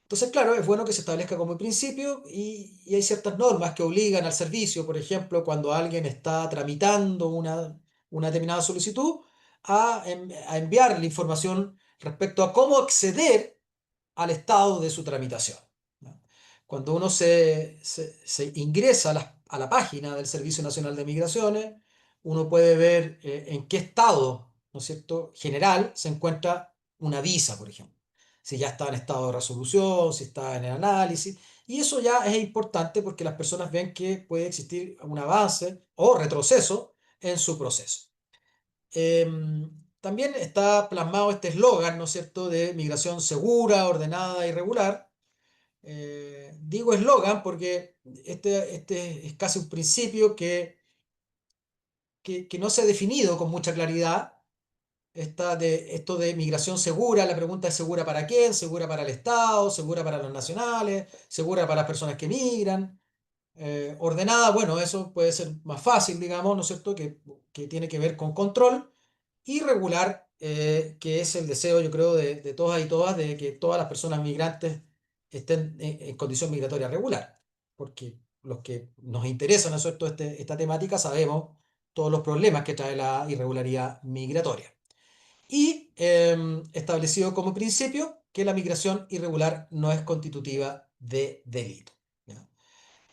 Entonces, claro, es bueno que se establezca como principio y hay ciertas normas que obligan al servicio, por ejemplo, cuando alguien está tramitando una determinada solicitud, a enviar la información respecto a cómo acceder al estado de su tramitación, ¿no? Cuando uno se ingresa a la página del Servicio Nacional de Migraciones, uno puede ver en qué estado, ¿no es cierto?, general se encuentra una visa, por ejemplo. Si ya está en estado de resolución, si está en el análisis. Y eso ya es importante porque las personas ven que puede existir un avance o retroceso en su proceso. También está plasmado este eslogan, ¿no es cierto?, de migración segura, ordenada y regular. Digo eslogan porque este es casi un principio que no se ha definido con mucha claridad. Esto de migración segura, la pregunta es segura para quién, segura para el Estado, segura para los nacionales, segura para las personas que migran. Ordenada, bueno, eso puede ser más fácil, digamos, ¿no es cierto?, que tiene que ver con control y regular, que es el deseo, yo creo, de todas y todas, de que todas las personas migrantes estén en condición migratoria regular, porque los que nos interesan, ¿no es cierto?, esta temática, sabemos todos los problemas que trae la irregularidad migratoria. Y establecido como principio que la migración irregular no es constitutiva de delito, ¿ya?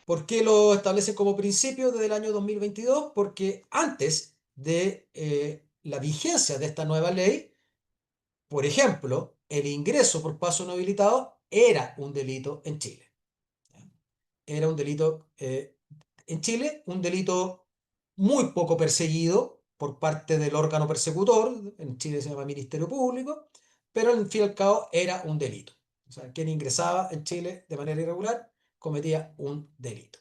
¿Por qué lo establece como principio desde el año 2022? Porque antes de la vigencia de esta nueva ley, por ejemplo, el ingreso por paso no habilitado era un delito en Chile. ¿Ya? Era un delito en Chile, un delito muy poco perseguido por parte del órgano persecutor, en Chile se llama Ministerio Público, pero al fin y al cabo era un delito. O sea, quien ingresaba en Chile de manera irregular cometía un delito.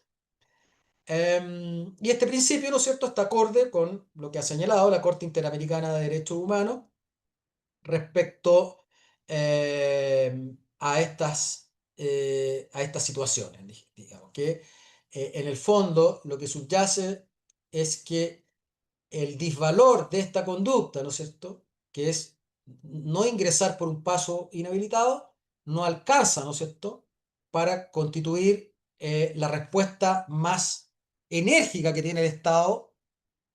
Y este principio, ¿no es cierto?, está acorde con lo que ha señalado la Corte Interamericana de Derechos Humanos respecto a estas situaciones, digamos, que en el fondo lo que subyace es que el disvalor de esta conducta, ¿no es cierto?, que es no ingresar por un paso inhabilitado, no alcanza, ¿no es cierto?, para constituir la respuesta más enérgica que tiene el Estado,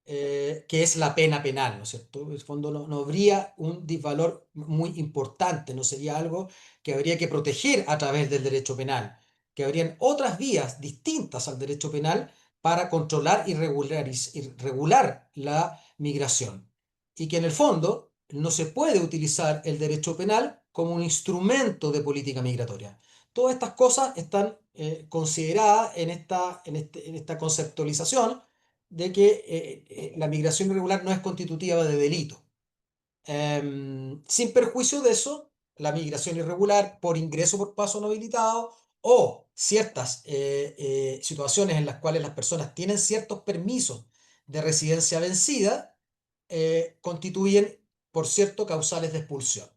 que es la pena penal, ¿no es cierto? En el fondo no habría un disvalor muy importante, no sería algo que habría que proteger a través del derecho penal, que habrían otras vías distintas al derecho penal para controlar y regular la migración. Y que en el fondo no se puede utilizar el derecho penal como un instrumento de política migratoria. Todas estas cosas están consideradas en esta conceptualización de que la migración irregular no es constitutiva de delito. Sin perjuicio de eso, la migración irregular por ingreso por paso no habilitado o ciertas situaciones en las cuales las personas tienen ciertos permisos de residencia vencida, constituyen, por cierto, causales de expulsión.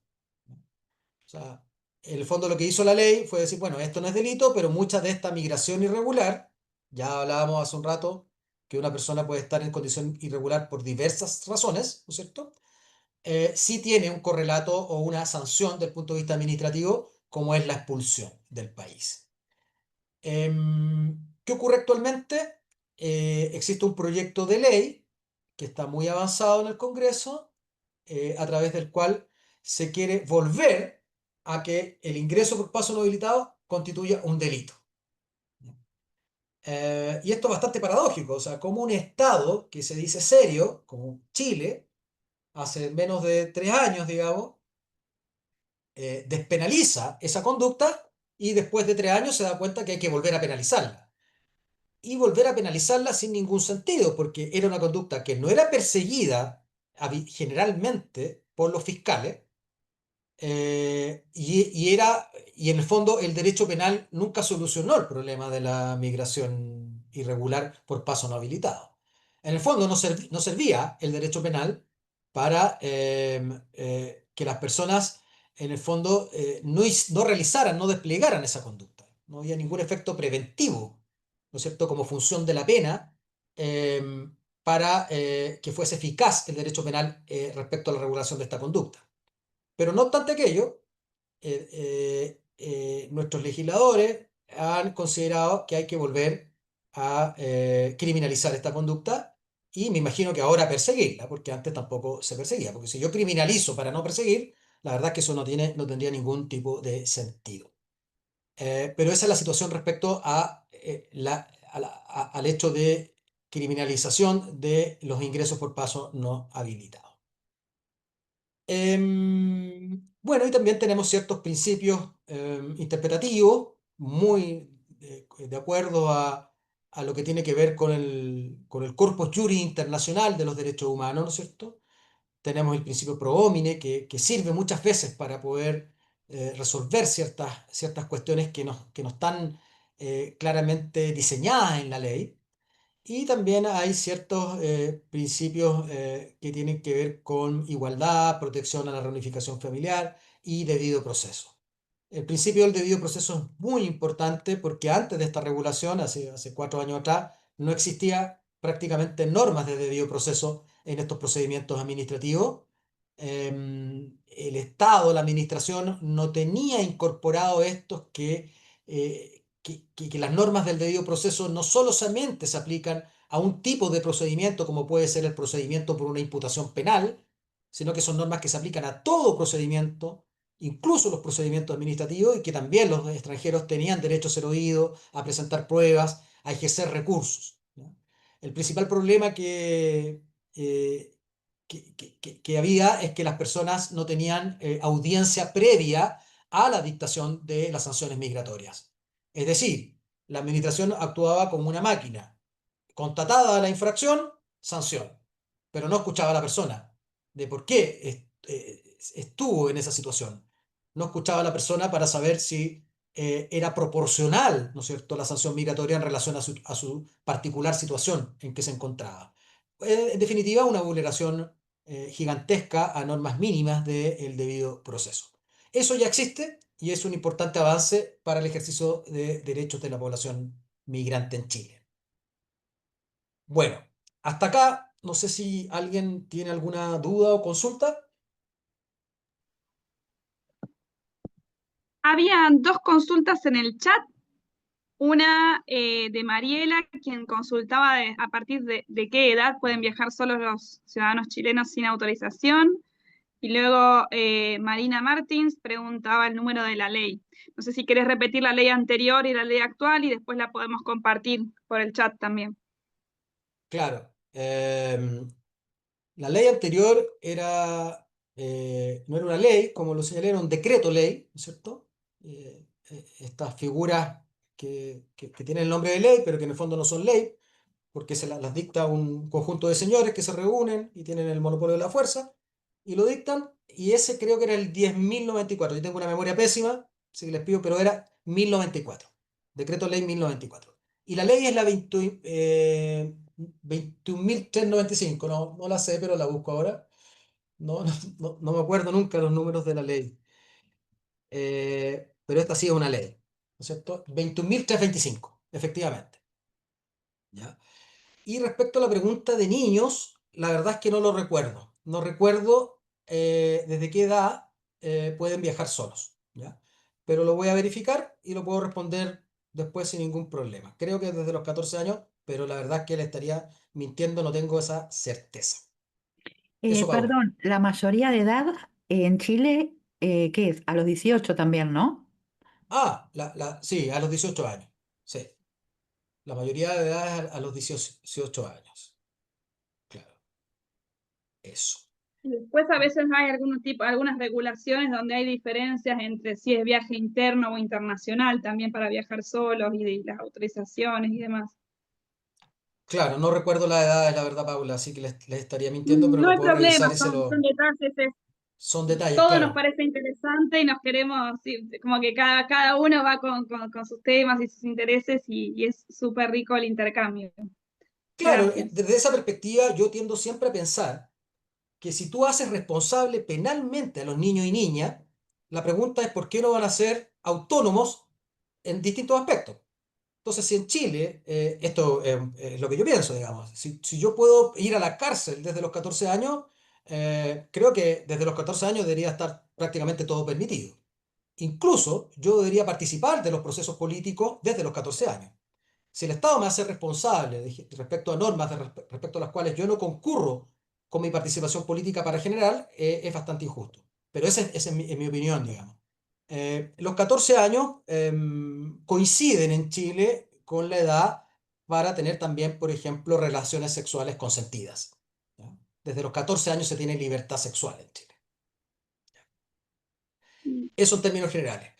O sea, en el fondo lo que hizo la ley fue decir, bueno, esto no es delito, pero mucha de esta migración irregular, ya hablábamos hace un rato que una persona puede estar en condición irregular por diversas razones, ¿no es cierto? Sí tiene un correlato o una sanción desde el punto de vista administrativo, como es la expulsión del país. ¿Qué ocurre actualmente? Existe un proyecto de ley que está muy avanzado en el Congreso, a través del cual se quiere volver a que el ingreso por paso no habilitado constituya un delito. Y esto es bastante paradójico, o sea, como un Estado que se dice serio, como Chile, hace menos de 3 años, digamos, despenaliza esa conducta y después de 3 años se da cuenta que hay que volver a penalizarla. Y volver a penalizarla sin ningún sentido, porque era una conducta que no era perseguida generalmente por los fiscales, y en el fondo el derecho penal nunca solucionó el problema de la migración irregular por paso no habilitado. En el fondo no servía el derecho penal para que las personas en el fondo no realizaran, no desplegaran esa conducta. No había ningún efecto preventivo, ¿no es cierto?, como función de la pena para que fuese eficaz el derecho penal respecto a la regulación de esta conducta. Pero no obstante aquello, nuestros legisladores han considerado que hay que volver a criminalizar esta conducta y me imagino que ahora perseguirla, porque antes tampoco se perseguía, porque si yo criminalizo para no perseguir, la verdad es que eso no tendría ningún tipo de sentido. Pero esa es la situación respecto al hecho de criminalización de los ingresos por paso no habilitados. Bueno, y también tenemos ciertos principios interpretativos muy de acuerdo a lo que tiene que ver con el corpus juris internacional de los derechos humanos, ¿no es cierto? Tenemos el principio pro homine que sirve muchas veces para poder resolver ciertas cuestiones que no están claramente diseñadas en la ley. Y también hay ciertos principios que tienen que ver con igualdad, protección a la reunificación familiar y debido proceso. El principio del debido proceso es muy importante porque antes de esta regulación, hace 4 años atrás, no existía prácticamente normas de debido proceso en estos procedimientos administrativos. El Estado, la administración, no tenía incorporado estos que las normas del debido proceso no solamente se aplican a un tipo de procedimiento como puede ser el procedimiento por una imputación penal, sino que son normas que se aplican a todo procedimiento, incluso los procedimientos administrativos, y que también los extranjeros tenían derecho a ser oídos, a presentar pruebas, a ejercer recursos, ¿no? El principal problema eh, que había es que las personas no tenían audiencia previa a la dictación de las sanciones migratorias. Es decir, la administración actuaba como una máquina. Constatada la infracción, sanción. Pero no escuchaba a la persona de por qué estuvo en esa situación. No escuchaba a la persona para saber si era proporcional, ¿no es cierto?, la sanción migratoria en relación a su particular situación en que se encontraba. En definitiva, una vulneración gigantesca a normas mínimas del debido proceso. Eso ya existe y es un importante avance para el ejercicio de derechos de la población migrante en Chile. Bueno, hasta acá, no sé si alguien tiene alguna duda o consulta. Habían dos consultas en el chat, una de Mariela, quien consultaba a partir de qué edad pueden viajar solos los ciudadanos chilenos sin autorización, y luego Marina Martins preguntaba el número de la ley. No sé si querés repetir la ley anterior y la ley actual y después la podemos compartir por el chat también. Claro, la ley anterior no era una ley, como lo señalé, era un decreto ley, ¿no es cierto? Estas figuras que tienen el nombre de ley, pero que en el fondo no son ley, porque las dicta un conjunto de señores que se reúnen y tienen el monopolio de la fuerza, y lo dictan, y ese creo que era el 10.094. Yo tengo una memoria pésima, si les pido, pero era 1094, decreto ley 1094. Y la ley es la 21.395, no la sé, pero la busco ahora. No me acuerdo nunca los números de la ley. Pero esta sí es una ley, ¿no es cierto? 21.325, efectivamente. ¿Ya? Y respecto a la pregunta de niños, la verdad es que no lo recuerdo. No recuerdo desde qué edad pueden viajar solos, ¿ya? Pero lo voy a verificar y lo puedo responder después sin ningún problema. Creo que desde los 14 años, pero la verdad es que le estaría mintiendo, no tengo esa certeza. Eso, Paula. Perdón, la mayoría de edad en Chile, ¿qué es? A los 18 también, ¿no? Ah, sí, a los 18 años. Sí, la mayoría de edad es a los 18 años. Claro, eso. Y después a veces hay algunas regulaciones donde hay diferencias entre si es viaje interno o internacional, también para viajar solos y de las autorizaciones y demás. Claro, no recuerdo la edad, la verdad, Paula, así que les estaría mintiendo, pero No lo hay puedo problema, revisar y son detalles, son detalles, todo nos claro. parece interesante y nos queremos, sí, como que cada uno va con sus temas y sus intereses y es súper rico el intercambio. Claro, Gracias. desde esa perspectiva yo tiendo siempre a pensar que si tú haces responsable penalmente a los niños y niñas, la pregunta es por qué no van a ser autónomos en distintos aspectos. Entonces, si en Chile, esto es lo que yo pienso, digamos, si yo puedo ir a la cárcel desde los 14 años, creo que desde los 14 años debería estar prácticamente todo permitido. Incluso yo debería participar de los procesos políticos desde los 14 años. Si el Estado me hace responsable respecto a normas respecto a las cuales yo no concurro con mi participación política para general, es bastante injusto. Pero esa es mi opinión, digamos. Los 14 años coinciden en Chile con la edad para tener también, por ejemplo, relaciones sexuales consentidas. ¿Ya? Desde los 14 años se tiene libertad sexual en Chile. Mm. Eso en términos generales.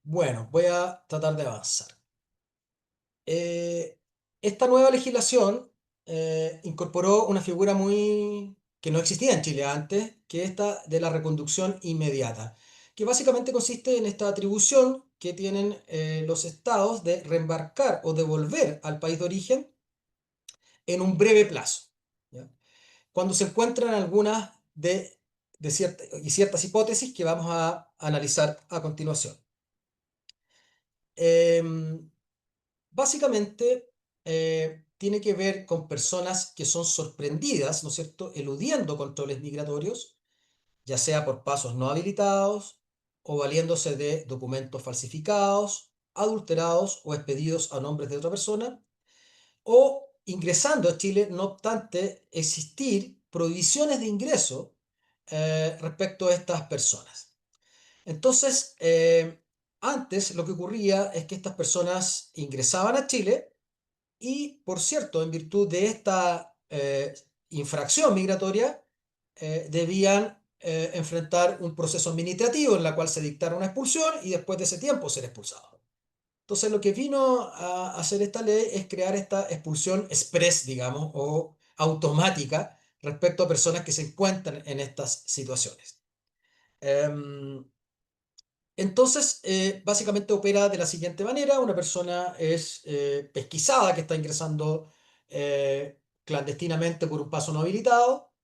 Bueno, voy a tratar de avanzar. Eh, Esta nueva legislación incorporó una figura que no existía en Chile antes, que es esta de la reconducción inmediata, que básicamente consiste en esta atribución que tienen los estados de reembarcar o devolver al país de origen en un breve plazo, ¿ya? Cuando se encuentran algunas ciertas hipótesis que vamos a analizar a continuación. Em, Básicamente, tiene que ver con personas que son sorprendidas, ¿no es cierto?, eludiendo controles migratorios, ya sea por pasos no habilitados o valiéndose de documentos falsificados, adulterados o expedidos a nombres de otra persona, o ingresando a Chile, no obstante existir prohibiciones de ingreso respecto a estas personas. Entonces, antes lo que ocurría es que estas personas ingresaban a Chile y, por cierto, en virtud de esta infracción migratoria, debían enfrentar un proceso administrativo en la cual se dictara una expulsión y después de ese tiempo ser expulsados. Entonces, lo que vino a hacer esta ley es crear esta expulsión express, digamos, o automática respecto a personas que se encuentran en estas situaciones. Em, entonces, básicamente opera de la siguiente manera. Una persona es pesquisada que está ingresando clandestinamente por un paso no habilitado.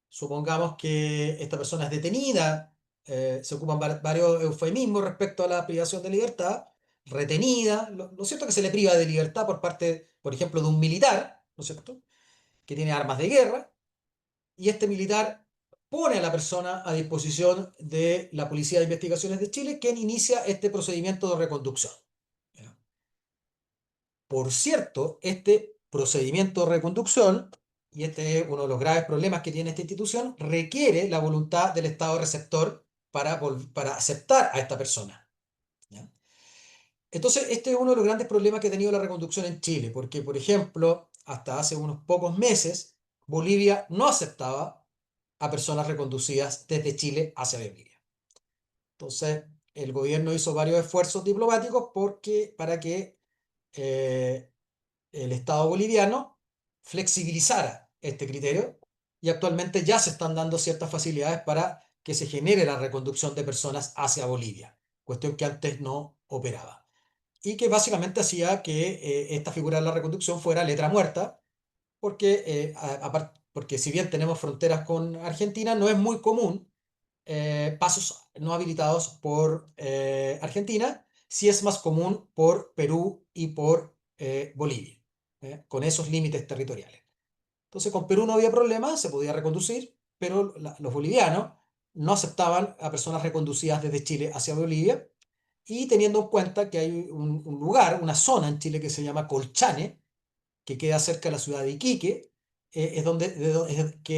Supongamos que esta persona es detenida. Se ocupan varios eufemismos respecto a la privación de libertad. Retenida. Lo cierto es que se le priva de libertad por parte, por ejemplo, de un militar, ¿no es cierto?, que tiene armas de guerra, y este militar pone a la persona a disposición de la Policía de Investigaciones de Chile, quien inicia este procedimiento de reconducción. Por cierto, este procedimiento de reconducción, y este es uno de los graves problemas que tiene esta institución, requiere la voluntad del Estado receptor para aceptar a esta persona. ¿Ya? Entonces, este es uno de los grandes problemas que ha tenido la reconducción en Chile, porque, por ejemplo, hasta hace unos pocos meses, Bolivia no aceptaba a personas reconducidas desde Chile hacia Bolivia. Entonces, el gobierno hizo varios esfuerzos diplomáticos para que eh, el Estado boliviano flexibilizara este criterio y actualmente ya se están dando ciertas facilidades para que se genere la reconducción de personas hacia Bolivia, cuestión que antes no operaba. Y que básicamente hacía que esta figura de la reconducción fuera letra muerta, porque, porque si bien tenemos fronteras con Argentina, no es muy común pasos no habilitados por Argentina, sí es más común por Perú y por Bolivia, con esos límites territoriales. Entonces con Perú no había problema, se podía reconducir, pero los bolivianos no aceptaban a personas reconducidas desde Chile hacia Bolivia, y teniendo en cuenta que hay un lugar, una zona en Chile que se llama Colchane, que queda cerca de la ciudad de Iquique, que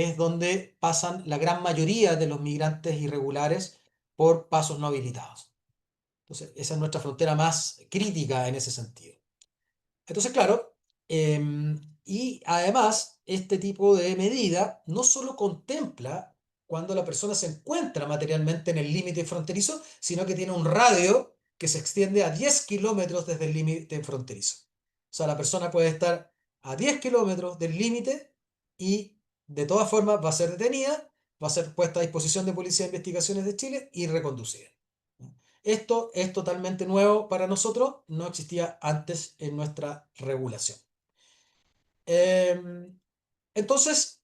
es donde pasan la gran mayoría de los migrantes irregulares por pasos no habilitados. Entonces, esa es nuestra frontera más crítica en ese sentido. Entonces, claro, y además, este tipo de medida no solo contempla cuando la persona se encuentra materialmente en el límite fronterizo, sino que tiene un radio que se extiende a 10 kilómetros desde el límite fronterizo. O sea, la persona puede estar a 10 kilómetros del límite y de todas formas va a ser detenida, va a ser puesta a disposición de Policía de Investigaciones de Chile y reconducida. Esto es totalmente nuevo para nosotros, no existía antes en nuestra regulación. Em, entonces,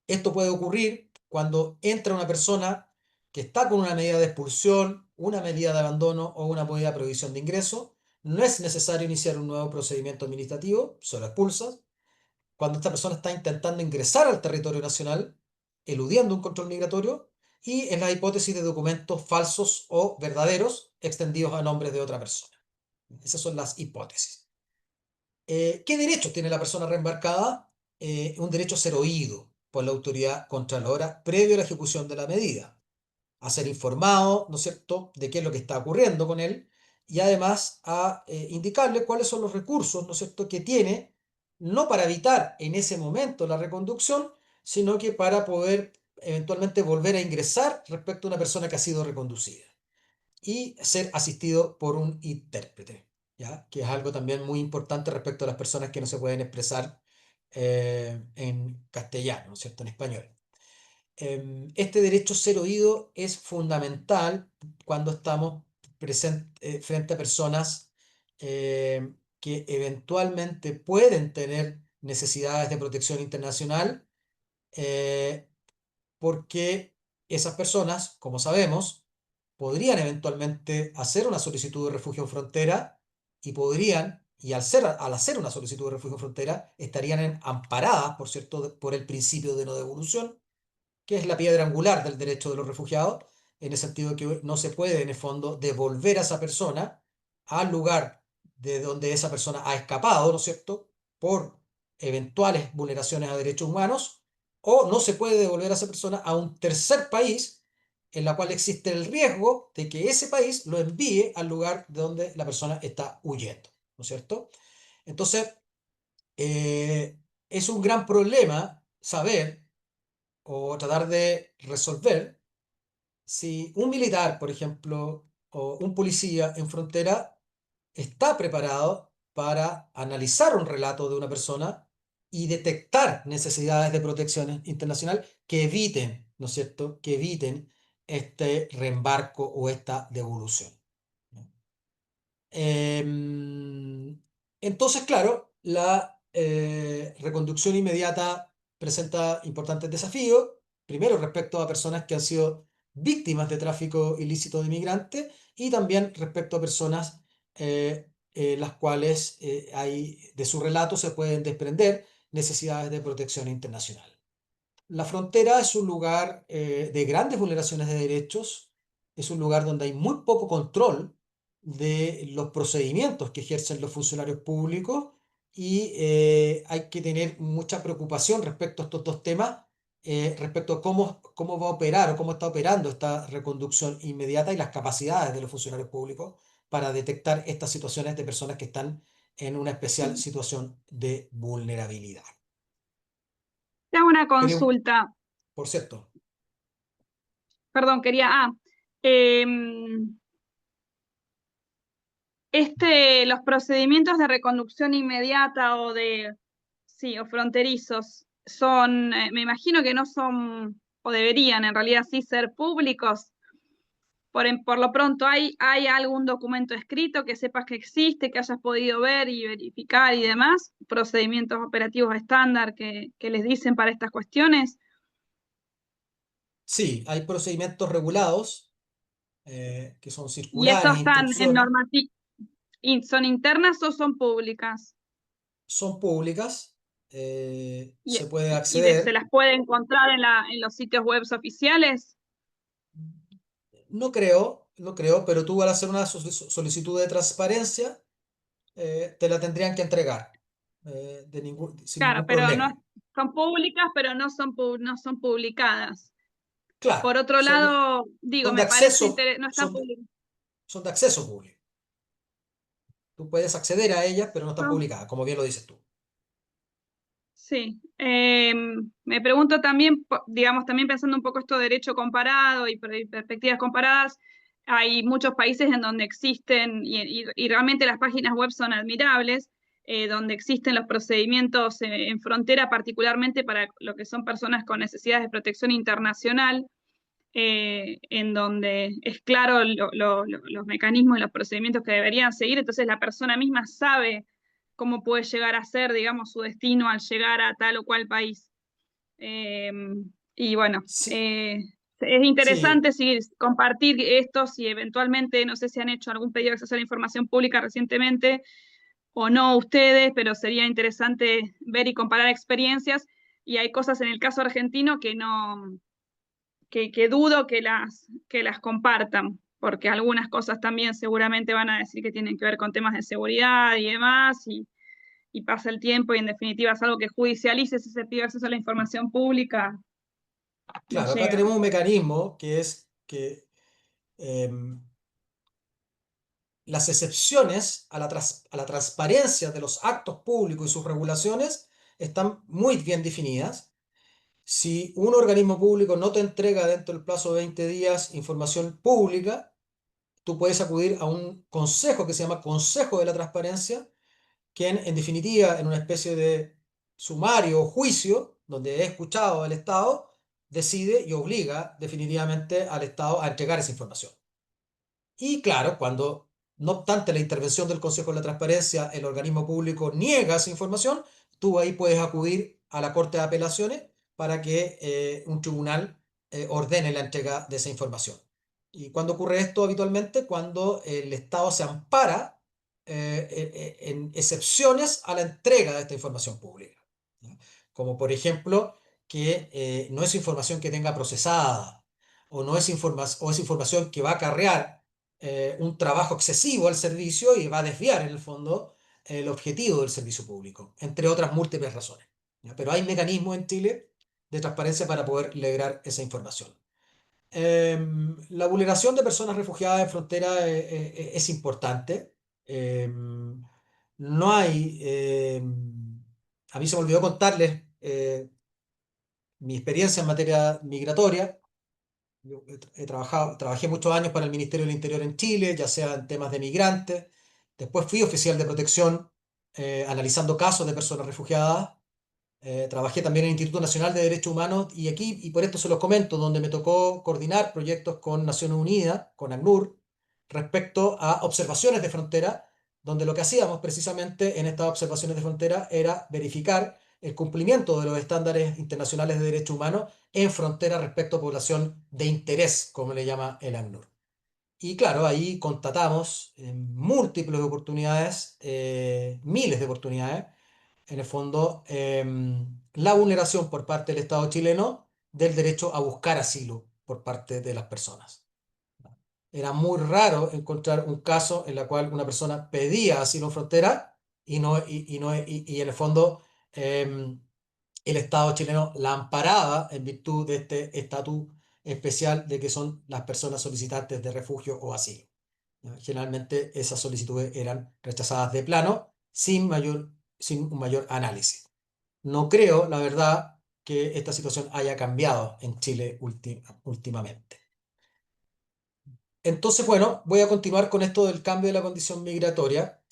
esto puede ocurrir cuando entra una persona que está con una medida de expulsión, una medida de abandono o una medida de prohibición de ingreso, no es necesario iniciar un nuevo procedimiento administrativo, solo expulsas. Cuando esta persona está intentando ingresar al territorio nacional, eludiendo un control migratorio, y en la hipótesis de documentos falsos o verdaderos extendidos a nombres de otra persona. Esas son las hipótesis. ¿Qué derechos tiene la persona reembarcada? Un derecho a ser oído por la autoridad contralora previo a la ejecución de la medida, a ser informado, ¿no es cierto?, de qué es lo que está ocurriendo con él, y además a indicarle cuáles son los recursos, ¿no es cierto?, que tiene, no para evitar en ese momento la reconducción, sino que para poder eventualmente volver a ingresar respecto a una persona que ha sido reconducida y ser asistido por un intérprete, ¿ya? Que es algo también muy importante respecto a las personas que no se pueden expresar en castellano, ¿no es cierto?, en español. Este derecho a ser oído es fundamental cuando estamos frente a personas que eventualmente pueden tener necesidades de protección internacional, eh, porque esas personas, como sabemos, podrían eventualmente hacer una solicitud de refugio en frontera y podrían, y al hacer una solicitud de refugio en frontera, estarían amparadas, por cierto, por el principio de no devolución, que es la piedra angular del derecho de los refugiados, en el sentido de que no se puede, en el fondo, devolver a esa persona al lugar de donde esa persona ha escapado, ¿no es cierto?, por eventuales vulneraciones a derechos humanos, o no se puede devolver a esa persona a un tercer país en la cual existe el riesgo de que ese país lo envíe al lugar de donde la persona está huyendo, ¿no es cierto? Entonces, es un gran problema saber o tratar de resolver si un militar, por ejemplo, o un policía en frontera está preparado para analizar un relato de una persona y detectar necesidades de protección internacional que eviten, ¿no es cierto?, que eviten este reembarco o esta devolución. Entonces, claro, la reconducción inmediata presenta importantes desafíos. Primero, respecto a personas que han sido víctimas de tráfico ilícito de migrantes y también respecto a personas las cuales de su relato se pueden desprender necesidades de protección internacional. La frontera es un lugar de grandes vulneraciones de derechos, es un lugar donde hay muy poco control de los procedimientos que ejercen los funcionarios públicos y hay que tener mucha preocupación respecto a estos dos temas, respecto a cómo va a operar o cómo está operando esta reconducción inmediata y las capacidades de los funcionarios públicos para detectar estas situaciones de personas que están en una especial situación de vulnerabilidad. Te hago una Queremos, consulta. por cierto, Perdón, em, los procedimientos de reconducción inmediata sí, o fronterizos son, me imagino que no son, o deberían en realidad sí ser públicos. Por lo pronto, ¿hay algún documento escrito que sepas que existe, que hayas podido ver y verificar y demás? ¿Procedimientos operativos estándar que les dicen para estas cuestiones? sí, hay procedimientos regulados que son ¿Y esos circulares, están en instrucciones, son internas o son públicas? son públicas, ¿Y, se puede se acceder. las puede encontrar en los sitios web oficiales? No creo, no creo, pero tú al hacer una solicitud de transparencia, te la tendrían que entregar sin Claro, ningún pero no problema. son públicas, pero no son publicadas. Claro, Por otro lado, digo, son de me parece acceso, no están publicadas. son de acceso público. Tú puedes acceder a ellas, pero no están publicadas, como bien lo dices tú. Sí, me pregunto también, digamos, también pensando un poco esto de derecho comparado y perspectivas comparadas, hay muchos países en donde existen, y realmente las páginas web son admirables, donde existen los procedimientos en frontera, particularmente para lo que son personas con necesidades de protección internacional, en donde es claro los mecanismos y los procedimientos que deberían seguir, entonces la persona misma sabe cómo puede llegar a ser, digamos, su destino al llegar a tal o cual país. Y bueno, Sí, Es Sí, interesante compartir esto, si eventualmente, no sé si han hecho algún pedido de acceso a la información pública recientemente o no ustedes, pero sería interesante ver y comparar experiencias. Y hay cosas en el caso argentino que no, que dudo que las compartan, porque algunas cosas también seguramente van a decir que tienen que ver con temas de seguridad y demás, y pasa el tiempo y en definitiva es algo que judicialice si se pide acceso a la información pública, no claro, acá llega. tenemos un mecanismo que es que em, las excepciones a la transparencia de los actos públicos y sus regulaciones están muy bien definidas. Si un organismo público no te entrega dentro del plazo de 20 días información pública, tú puedes acudir a un consejo que se llama Consejo de la Transparencia, quien en definitiva, en una especie de sumario o juicio, donde es escuchado al Estado, decide y obliga definitivamente al Estado a entregar esa información. Y claro, cuando, no obstante la intervención del Consejo de la Transparencia, el organismo público niega esa información, tú ahí puedes acudir a la Corte de Apelaciones para que un tribunal ordene la entrega de esa información. ¿Y cuándo ocurre esto habitualmente? Cuando el Estado se ampara en excepciones a la entrega de esta información pública. ¿Ya? Como por ejemplo, que no es información que tenga procesada o no es, o es información que va a acarrear un trabajo excesivo al servicio y va a desviar en el fondo el objetivo del servicio público, entre otras múltiples razones. ¿Ya? Pero hay mecanismos en Chile de transparencia para poder lograr esa información. La vulneración de personas refugiadas en frontera es importante. No hay, a mí se me olvidó contarles mi experiencia en materia migratoria. Yo trabajé muchos años para el Ministerio del Interior en Chile, ya sea en temas de migrantes. Después fui oficial de protección, analizando casos de personas refugiadas. Trabajé también en el Instituto Nacional de Derechos Humanos y aquí, y por esto se los comento, donde me tocó coordinar proyectos con Naciones Unidas, con ACNUR, respecto a observaciones de frontera, donde lo que hacíamos precisamente en estas observaciones de frontera era verificar el cumplimiento de los estándares internacionales de derechos humanos en frontera respecto a población de interés, como le llama el ACNUR. Y claro, ahí constatamos en múltiples oportunidades, miles de oportunidades, en el fondo, la vulneración por parte del Estado chileno del derecho a buscar asilo por parte de las personas. Era muy raro encontrar un caso en el cual una persona pedía asilo en frontera y, no, y en el fondo el Estado chileno la amparaba en virtud de este estatus especial de que son las personas solicitantes de refugio o asilo. ¿Ya? Generalmente esas solicitudes eran rechazadas de plano sin un mayor análisis. No creo, la verdad, que esta situación haya cambiado en Chile últimamente. Entonces, bueno, voy a continuar con esto del cambio de la condición migratoria,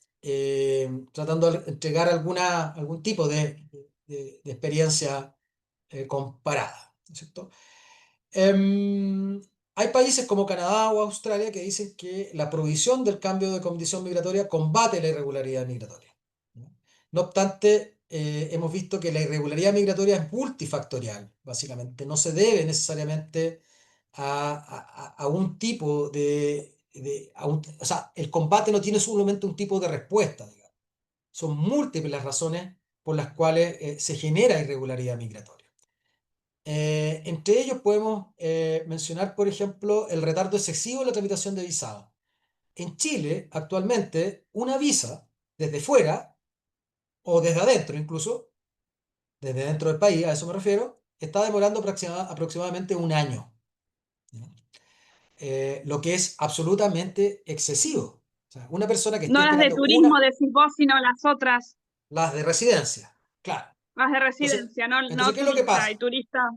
tratando de entregar algún tipo de experiencia comparada, ¿no es cierto? Em, Hay países como Canadá o Australia que dicen que la prohibición del cambio de condición migratoria combate la irregularidad migratoria. ¿No? No obstante, hemos visto que la irregularidad migratoria es multifactorial, básicamente. No se debe necesariamente a un tipo o sea, el combate no tiene solamente un tipo de respuesta, digamos. Son múltiples las razones por las cuales se genera irregularidad migratoria. Entre ellos podemos mencionar, por ejemplo, el retardo excesivo en la tramitación de visado. En Chile, actualmente, una visa desde fuera o desde adentro incluso, desde dentro del país, a eso me refiero, está demorando aproximadamente un año, ¿no? Lo que es absolutamente excesivo. O sea, una persona que esté No las de esperando turismo decís vos, sino las otras, las de residencia, claro. las de Entonces, residencia, no, entonces, no ¿qué es lo que turista. Y pasa? turista,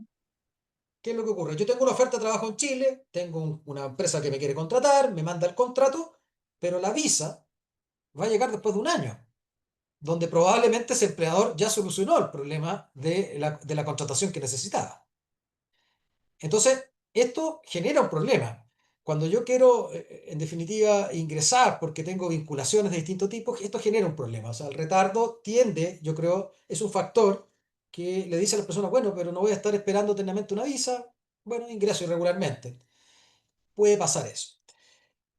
¿Qué es lo que ocurre? Yo tengo una oferta de trabajo en Chile, tengo una empresa que me quiere contratar, me manda el contrato, pero la visa va a llegar después de un año, donde probablemente ese empleador ya solucionó el problema de la contratación que necesitaba. Entonces, esto genera un problema. Cuando yo quiero, en definitiva, ingresar porque tengo vinculaciones de distintos tipos, esto genera un problema. O sea, el retardo tiende, yo creo, es un factor que le dice a las personas, bueno, pero no voy a estar esperando eternamente una visa, bueno, ingreso irregularmente. Puede pasar eso.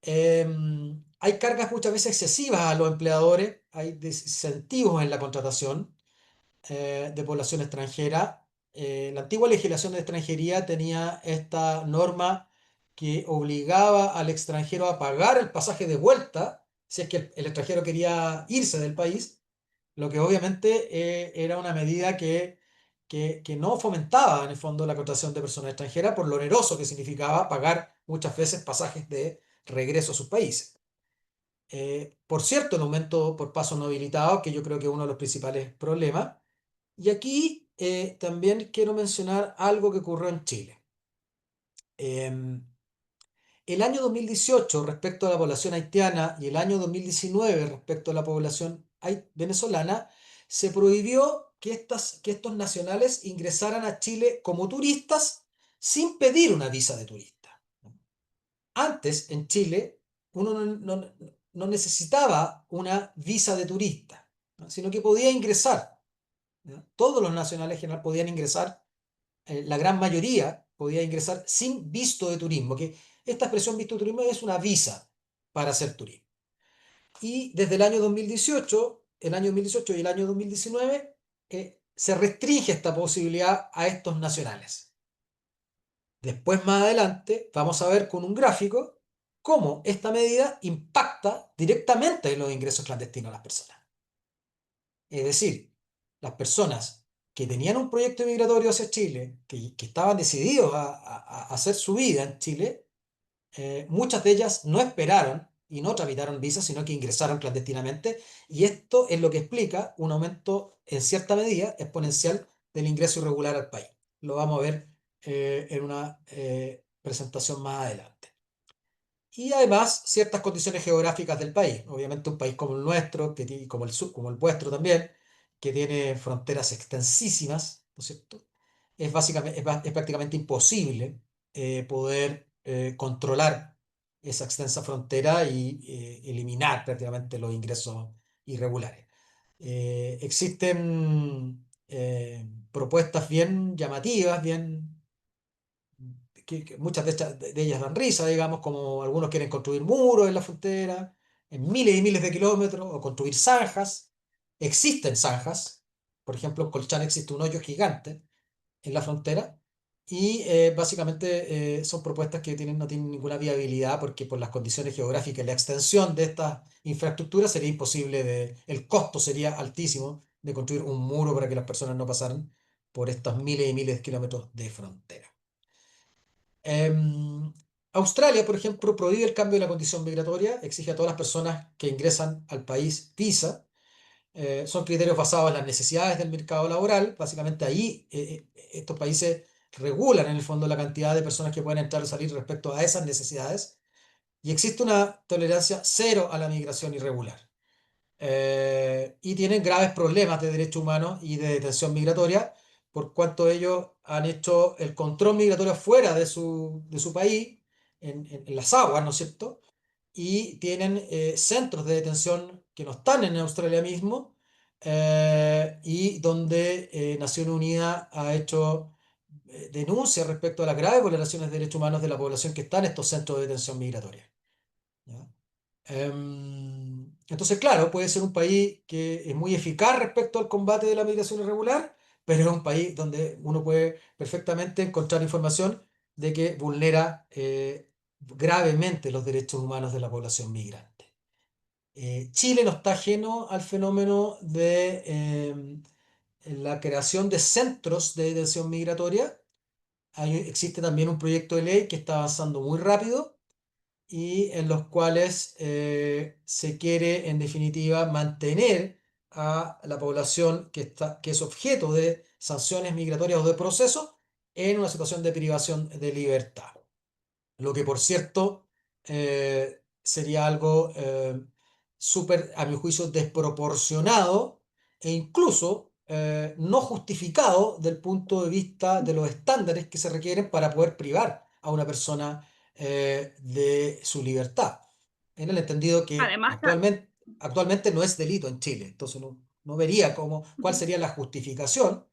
Hay cargas muchas veces excesivas a los empleadores, hay desincentivos en la contratación de población extranjera. La antigua legislación de extranjería tenía esta norma que obligaba al extranjero a pagar el pasaje de vuelta si es que el extranjero quería irse del país, lo que obviamente era una medida que no fomentaba en el fondo la contratación de personas extranjeras por lo oneroso que significaba pagar muchas veces pasajes de regreso a sus países. Por cierto, el aumento por paso no habilitado, que yo creo que es uno de los principales problemas. Y aquí también quiero mencionar algo que ocurrió en Chile. Em, el año 2018 respecto a la población haitiana y el año 2019 respecto a la población venezolana, se prohibió que estos nacionales ingresaran a Chile como turistas sin pedir una visa de turista. Antes, en Chile, uno no necesitaba una visa de turista, ¿no? Sino que podía ingresar, ¿no? Todos los nacionales en general podían ingresar, la gran mayoría podía ingresar sin visto de turismo, que esta expresión visto de turismo es una visa para hacer turismo. Y desde el año 2018, el año 2018 y el año 2019, se restringe esta posibilidad a estos nacionales. Después, más adelante, vamos a ver con un gráfico cómo esta medida impacta directamente en los ingresos clandestinos a las personas. Es decir, las personas que tenían un proyecto migratorio hacia Chile, que estaban decididos a hacer su vida en Chile, muchas de ellas no esperaron y no tramitaron visas, sino que ingresaron clandestinamente, y esto es lo que explica un aumento en cierta medida exponencial del ingreso irregular al país. Lo vamos a ver en una presentación más adelante. Y además ciertas condiciones geográficas del país. Obviamente un país como el nuestro, como como el vuestro también, que tiene fronteras extensísimas, ¿no es cierto? Es prácticamente imposible poder controlar esa extensa frontera y eliminar prácticamente los ingresos irregulares. Existen propuestas bien llamativas, que muchas de ellas dan risa, digamos, como algunos quieren construir muros en la frontera, en miles y miles de kilómetros, o construir zanjas. Existen zanjas, por ejemplo, en Colchán existe un hoyo gigante en la frontera, y básicamente son propuestas que no tienen ninguna viabilidad porque por las condiciones geográficas y la extensión de estas infraestructuras sería imposible, el costo sería altísimo de construir un muro para que las personas no pasaran por estos miles y miles de kilómetros de frontera. Em, Australia, por ejemplo, prohíbe el cambio de la condición migratoria, exige a todas las personas que ingresan al país visa. Son criterios basados en las necesidades del mercado laboral. Básicamente ahí estos países regulan en el fondo la cantidad de personas que pueden entrar o salir respecto a esas necesidades. Y existe una tolerancia cero a la migración irregular. Y tienen graves problemas de derechos humanos y de detención migratoria, por cuanto ellos han hecho el control migratorio fuera de su país, en las aguas, ¿no es cierto? Y tienen centros de detención que no están en Australia mismo, y donde Naciones Unidas ha hecho denuncias respecto a las graves vulneraciones de derechos humanos de la población que está en estos centros de detención migratoria. ¿Ya? Entonces, claro, puede ser un país que es muy eficaz respecto al combate de la migración irregular, pero es un país donde uno puede perfectamente encontrar información de que vulnera gravemente los derechos humanos de la población migrante. Chile no está ajeno al fenómeno de la creación de centros de detención migratoria. Existe también un proyecto de ley que está avanzando muy rápido y en los cuales se quiere, en definitiva, mantener a la población que es objeto de sanciones migratorias o de procesos en una situación de privación de libertad. Lo que, por cierto, sería algo súper, a mi juicio, desproporcionado e incluso no justificado del punto de vista de los estándares que se requieren para poder privar a una persona de su libertad. En el entendido que Además, actualmente no es delito en Chile, entonces no vería cuál sería la justificación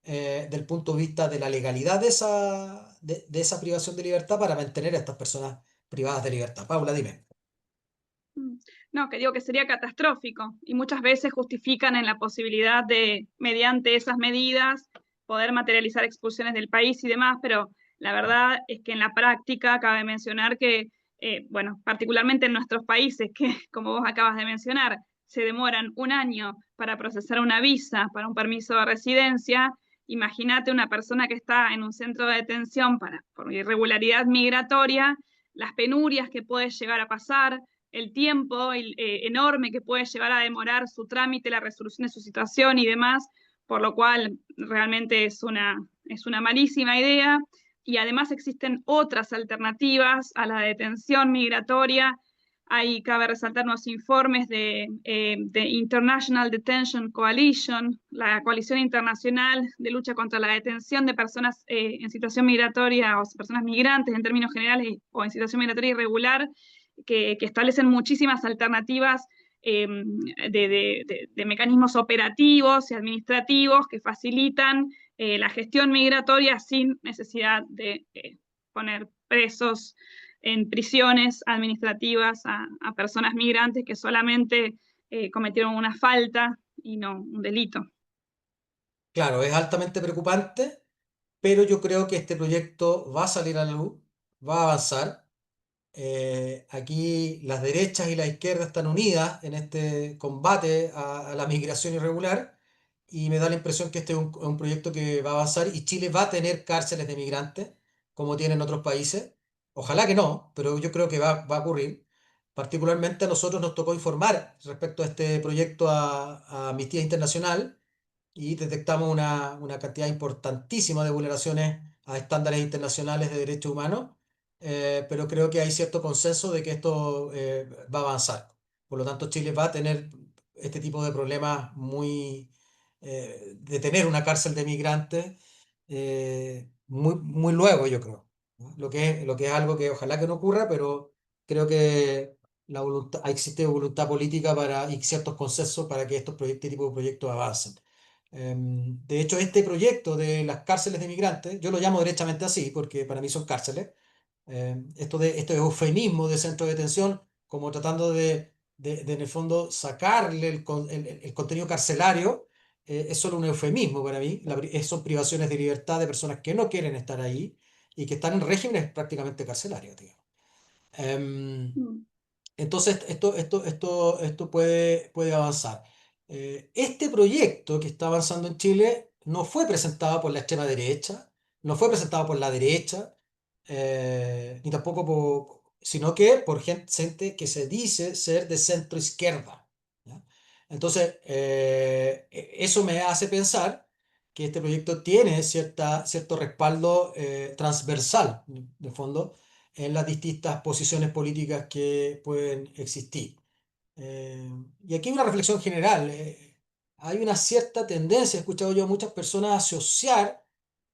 del punto de vista de la legalidad de esa privación de libertad para mantener a estas personas privadas de libertad. Paula, dime. Mm. No, que digo que sería catastrófico y muchas veces justifican en la posibilidad de, mediante esas medidas, poder materializar expulsiones del país y demás, pero la verdad es que en la práctica cabe mencionar que, bueno, particularmente en nuestros países, que como vos acabas de mencionar, se demoran un año para procesar una visa para un permiso de residencia. Imagínate una persona que está en un centro de detención por irregularidad migratoria, las penurias que puede llegar a pasar, el tiempo enorme que puede llevar a demorar su trámite, la resolución de su situación y demás, por lo cual realmente es una malísima idea. Y además existen otras alternativas a la detención migratoria. Ahí cabe resaltar los informes de International Detention Coalition, la coalición internacional de lucha contra la detención de personas en situación migratoria o personas migrantes en términos generales o en situación migratoria irregular, que establecen muchísimas alternativas de mecanismos operativos y administrativos que facilitan la gestión migratoria sin necesidad de poner presos en prisiones administrativas a personas migrantes que solamente cometieron una falta y no un delito. Claro, es altamente preocupante, pero yo creo que este proyecto va a salir a la luz, va a avanzar. Aquí las derechas y la izquierda están unidas en este combate a la migración irregular y me da la impresión que este es un proyecto que va a avanzar y Chile va a tener cárceles de migrantes como tienen otros países. Ojalá que no, pero yo creo que va a ocurrir. Particularmente a nosotros nos tocó informar respecto a este proyecto a Amnistía Internacional y detectamos una cantidad importantísima de vulneraciones a estándares internacionales de derechos humanos, pero creo que hay cierto consenso de que esto va a avanzar. Por lo tanto, Chile va a tener este tipo de problemas de tener una cárcel de migrantes muy luego, yo creo, ¿no? Lo que es algo que ojalá que no ocurra, pero creo que existe voluntad política y ciertos consensos para que este tipo de proyectos avancen. De hecho, este proyecto de las cárceles de migrantes, yo lo llamo derechamente así, porque para mí son cárceles, esto es eufemismo de centro de detención, como tratando en el fondo, sacarle el contenido carcelario, es solo un eufemismo para mí, son privaciones de libertad de personas que no quieren estar ahí y que están en regímenes prácticamente carcelarios, digamos. Em, Mm. entonces, esto puede avanzar. Este proyecto que está avanzando en Chile no fue presentado por la extrema derecha, no fue presentado por la derecha, ni tampoco sino que por gente que se dice ser de centro izquierda. ¿Ya? Entonces, eso me hace pensar que este proyecto tiene cierto respaldo transversal, de fondo, en las distintas posiciones políticas que pueden existir. Y aquí hay una reflexión general. Hay una cierta tendencia, he escuchado yo a muchas personas asociar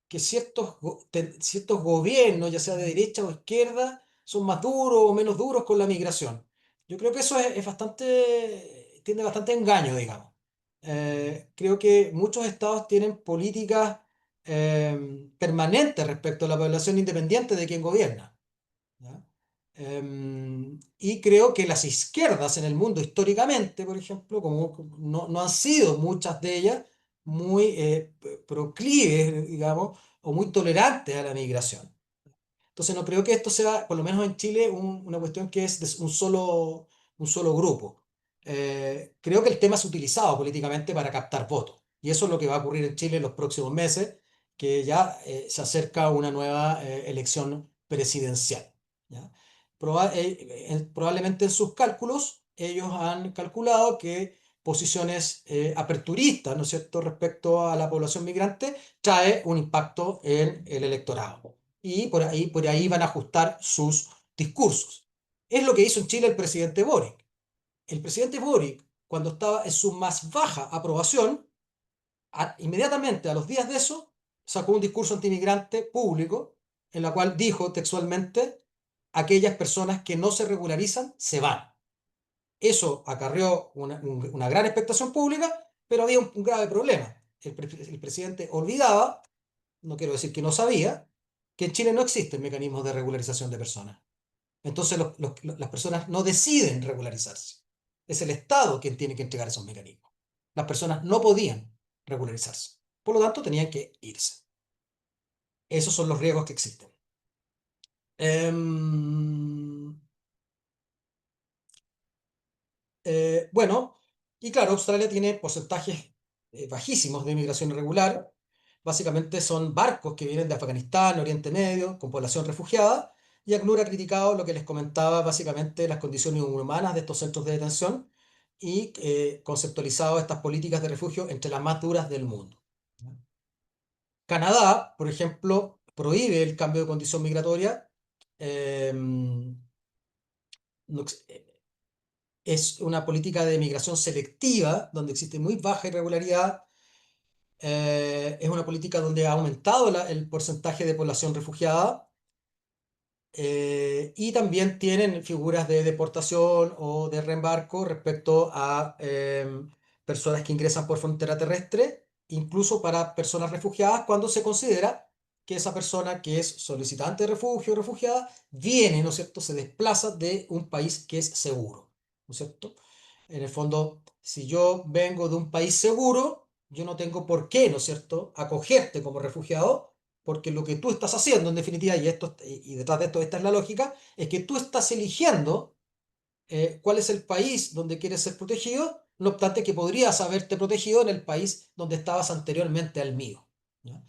que ciertos gobiernos, ya sea de derecha o izquierda, son más duros o menos duros con la migración. Yo creo que eso tiene bastante engaño, digamos. Creo que muchos estados tienen políticas permanentes respecto a la población independiente de quien gobierna. ¿Ya? Y creo que las izquierdas en el mundo históricamente, por ejemplo, como no han sido muchas de ellas muy proclives, digamos, o muy tolerantes a la migración. Entonces no creo que esto sea, por lo menos en Chile, una cuestión que es de un solo grupo. Creo que el tema es utilizado políticamente para captar votos. Y eso es lo que va a ocurrir en Chile en los próximos meses, que ya se acerca una nueva elección presidencial. ¿Ya? Probablemente en sus cálculos ellos han calculado que posiciones aperturistas, ¿no es cierto?, respecto a la población migrante, trae un impacto en el electorado y por ahí van a ajustar sus discursos. Es lo que hizo en Chile el presidente Boric. El presidente Boric, cuando estaba en su más baja aprobación, inmediatamente a los días de eso, sacó un discurso antimigrante público en la cual dijo textualmente, aquellas personas que no se regularizan se van. Eso acarreó una gran expectación pública, pero había un grave problema. el presidente olvidaba, no quiero decir que no sabía, que en Chile no existen mecanismos de regularización de personas. Entonces las personas no deciden regularizarse. Es el Estado quien tiene que entregar esos mecanismos. Las personas no podían regularizarse. Por lo tanto, tenían que irse. Esos son los riesgos que existen. Em, bueno, y claro, Australia tiene porcentajes bajísimos de inmigración irregular. Básicamente son barcos que vienen de Afganistán, Oriente Medio, con población refugiada, y ACNUR ha criticado lo que les comentaba, básicamente las condiciones inhumanas de estos centros de detención y conceptualizado estas políticas de refugio entre las más duras del mundo. Canadá, por ejemplo, prohíbe el cambio de condición migratoria. No es una política de migración selectiva, donde existe muy baja irregularidad. Es una política donde ha aumentado el porcentaje de población refugiada. Y también tienen figuras de deportación o de reembarco respecto a personas que ingresan por frontera terrestre, incluso para personas refugiadas, cuando se considera que esa persona que es solicitante de refugio o refugiada viene, ¿no es cierto?, se desplaza de un país que es seguro, ¿no es cierto? En el fondo, si yo vengo de un país seguro, yo no tengo por qué, ¿no es cierto?, acogerte como refugiado, porque lo que tú estás haciendo, en definitiva, y detrás de esto esta es la lógica, es que tú estás eligiendo cuál es el país donde quieres ser protegido, no obstante que podrías haberte protegido en el país donde estabas anteriormente al mío, ¿ya?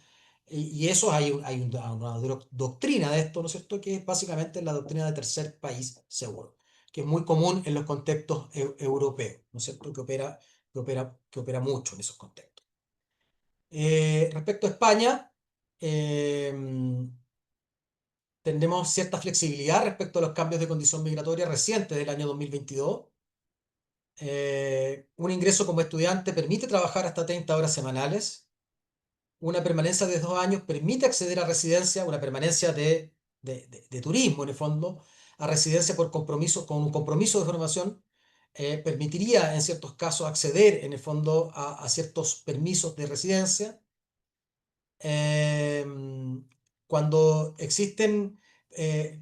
Y eso hay una doctrina de esto, ¿no es cierto?, que es básicamente la doctrina de tercer país seguro, que es muy común en los contextos europeos, ¿no es cierto?, que opera mucho en esos contextos. Respecto a España, eh, tenemos cierta flexibilidad respecto a los cambios de condición migratoria recientes del año 2022. Un ingreso como estudiante permite trabajar hasta 30 horas semanales. Una permanencia de 2 años permite acceder a residencia, una permanencia de turismo en el fondo, a residencia por compromiso, con un compromiso de formación. Permitiría en ciertos casos acceder en el fondo a ciertos permisos de residencia. Cuando existen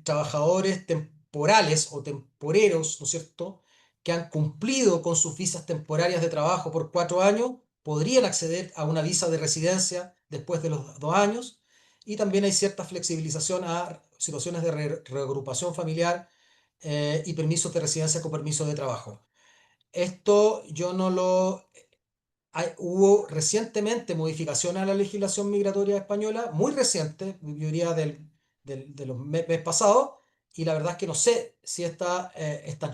trabajadores temporales o temporeros, ¿no es cierto?, que han cumplido con sus visas temporarias de trabajo por 4 años, podrían acceder a una visa de residencia después de los 2 años. Y también hay cierta flexibilización a situaciones de reagrupación familiar y permisos de residencia con permiso de trabajo. Esto yo no lo hubo recientemente modificaciones a la legislación migratoria española, muy reciente, yo diría de los meses pasados, y la verdad es que no sé si estas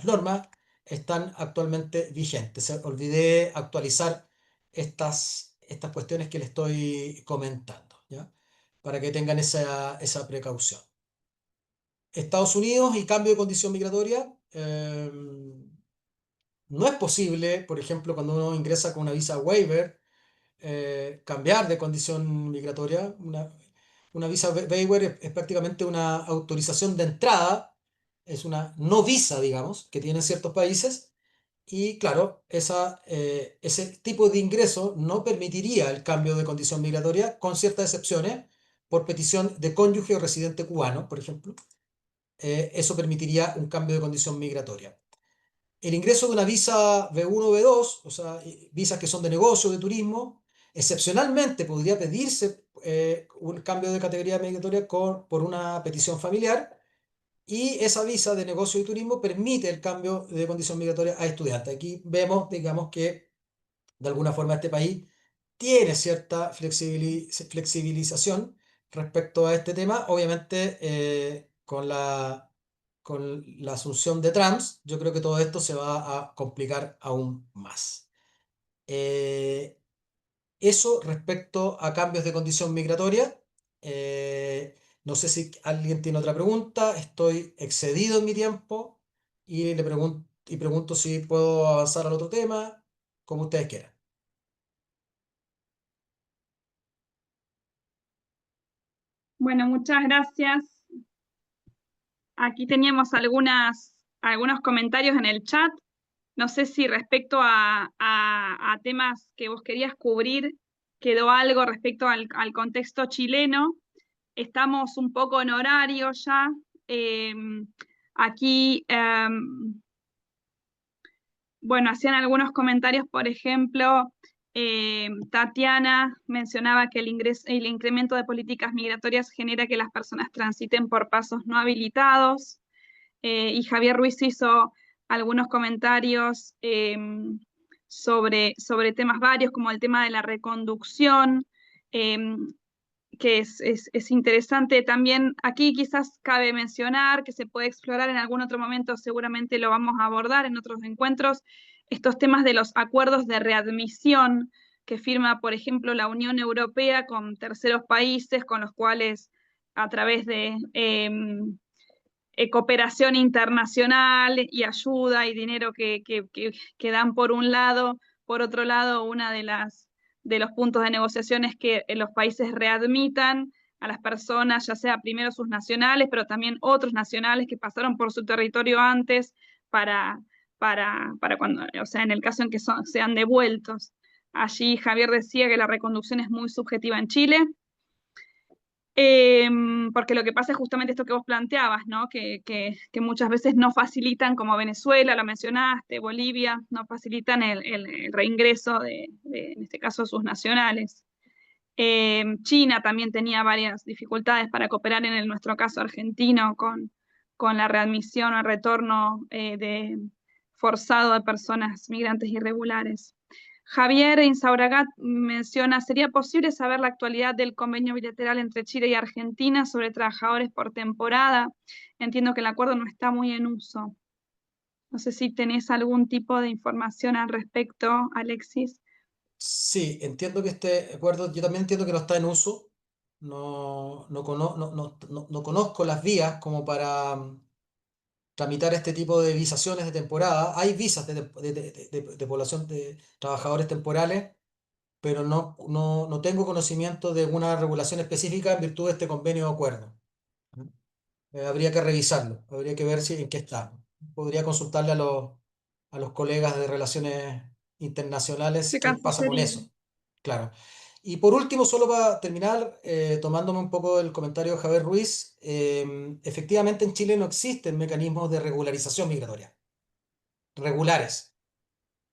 normas están actualmente vigentes. Olvidé actualizar estas cuestiones que le estoy comentando, ¿ya? Para que tengan esa precaución. Estados Unidos y cambio de condición migratoria. No es posible, por ejemplo, cuando uno ingresa con una visa waiver, cambiar de condición migratoria. Una visa waiver es prácticamente una autorización de entrada, es una no visa, digamos, que tienen ciertos países. Y claro, ese tipo de ingreso no permitiría el cambio de condición migratoria, con ciertas excepciones, por petición de cónyuge o residente cubano, por ejemplo. Eso permitiría un cambio de condición migratoria. El ingreso de una visa B1 o B2, o sea, visas que son de negocio, de turismo, excepcionalmente podría pedirse un cambio de categoría migratoria por una petición familiar, y esa visa de negocio y turismo permite el cambio de condición migratoria a estudiantes. Aquí vemos, digamos, que de alguna forma este país tiene cierta flexibilización respecto a este tema. Obviamente, con la asunción de Trump, yo creo que todo esto se va a complicar aún más. Eh, Eso respecto a cambios de condición migratoria. No sé si alguien tiene otra pregunta. Estoy excedido en mi tiempo y pregunto si puedo avanzar al otro tema, como ustedes quieran. Bueno, muchas gracias. Aquí teníamos algunos comentarios en el chat. No sé si respecto a temas que vos querías cubrir, quedó algo respecto al contexto chileno. Estamos un poco en horario ya. Aquí, bueno, hacían algunos comentarios, por ejemplo, Tatiana mencionaba que el incremento de políticas migratorias genera que las personas transiten por pasos no habilitados, y Javier Ruiz hizo algunos comentarios sobre temas varios, como el tema de la reconducción, que es interesante también. Aquí quizás cabe mencionar que se puede explorar en algún otro momento, seguramente lo vamos a abordar en otros encuentros, estos temas de los acuerdos de readmisión que firma, por ejemplo, la Unión Europea con terceros países, con los cuales a través de cooperación internacional y ayuda y dinero que dan por un lado, por otro lado, una de los puntos de negociación es que los países readmitan a las personas, ya sea primero sus nacionales, pero también otros nacionales que pasaron por su territorio antes para cuando, o sea, en el caso en que sean devueltos. Allí Javier decía que la reconducción es muy subjetiva en Chile, porque lo que pasa es justamente esto que vos planteabas, ¿no? Que muchas veces no facilitan, como Venezuela, lo mencionaste, Bolivia, no facilitan el reingreso en este caso, sus nacionales. China también tenía varias dificultades para cooperar, en nuestro caso argentino, con la readmisión o el retorno forzado de personas migrantes irregulares. Javier Insauragat menciona, ¿sería posible saber la actualidad del convenio bilateral entre Chile y Argentina sobre trabajadores por temporada? Entiendo que el acuerdo no está muy en uso. No sé si tenés algún tipo de información al respecto, Alexis. Sí, entiendo que este acuerdo, yo también entiendo que no está en uso. No conozco las vías como para tramitar este tipo de visaciones de temporada. Hay visas de población de trabajadores temporales, pero no tengo conocimiento de una regulación específica en virtud de este convenio o acuerdo. Habría que revisarlo, habría que ver en qué está. Podría consultarle a los colegas de relaciones internacionales ¿Qué qué caso pasa con sería? eso. Claro. Y por último, solo para terminar, tomándome un poco del comentario de Javier Ruiz, efectivamente en Chile no existen mecanismos de regularización migratoria regulares.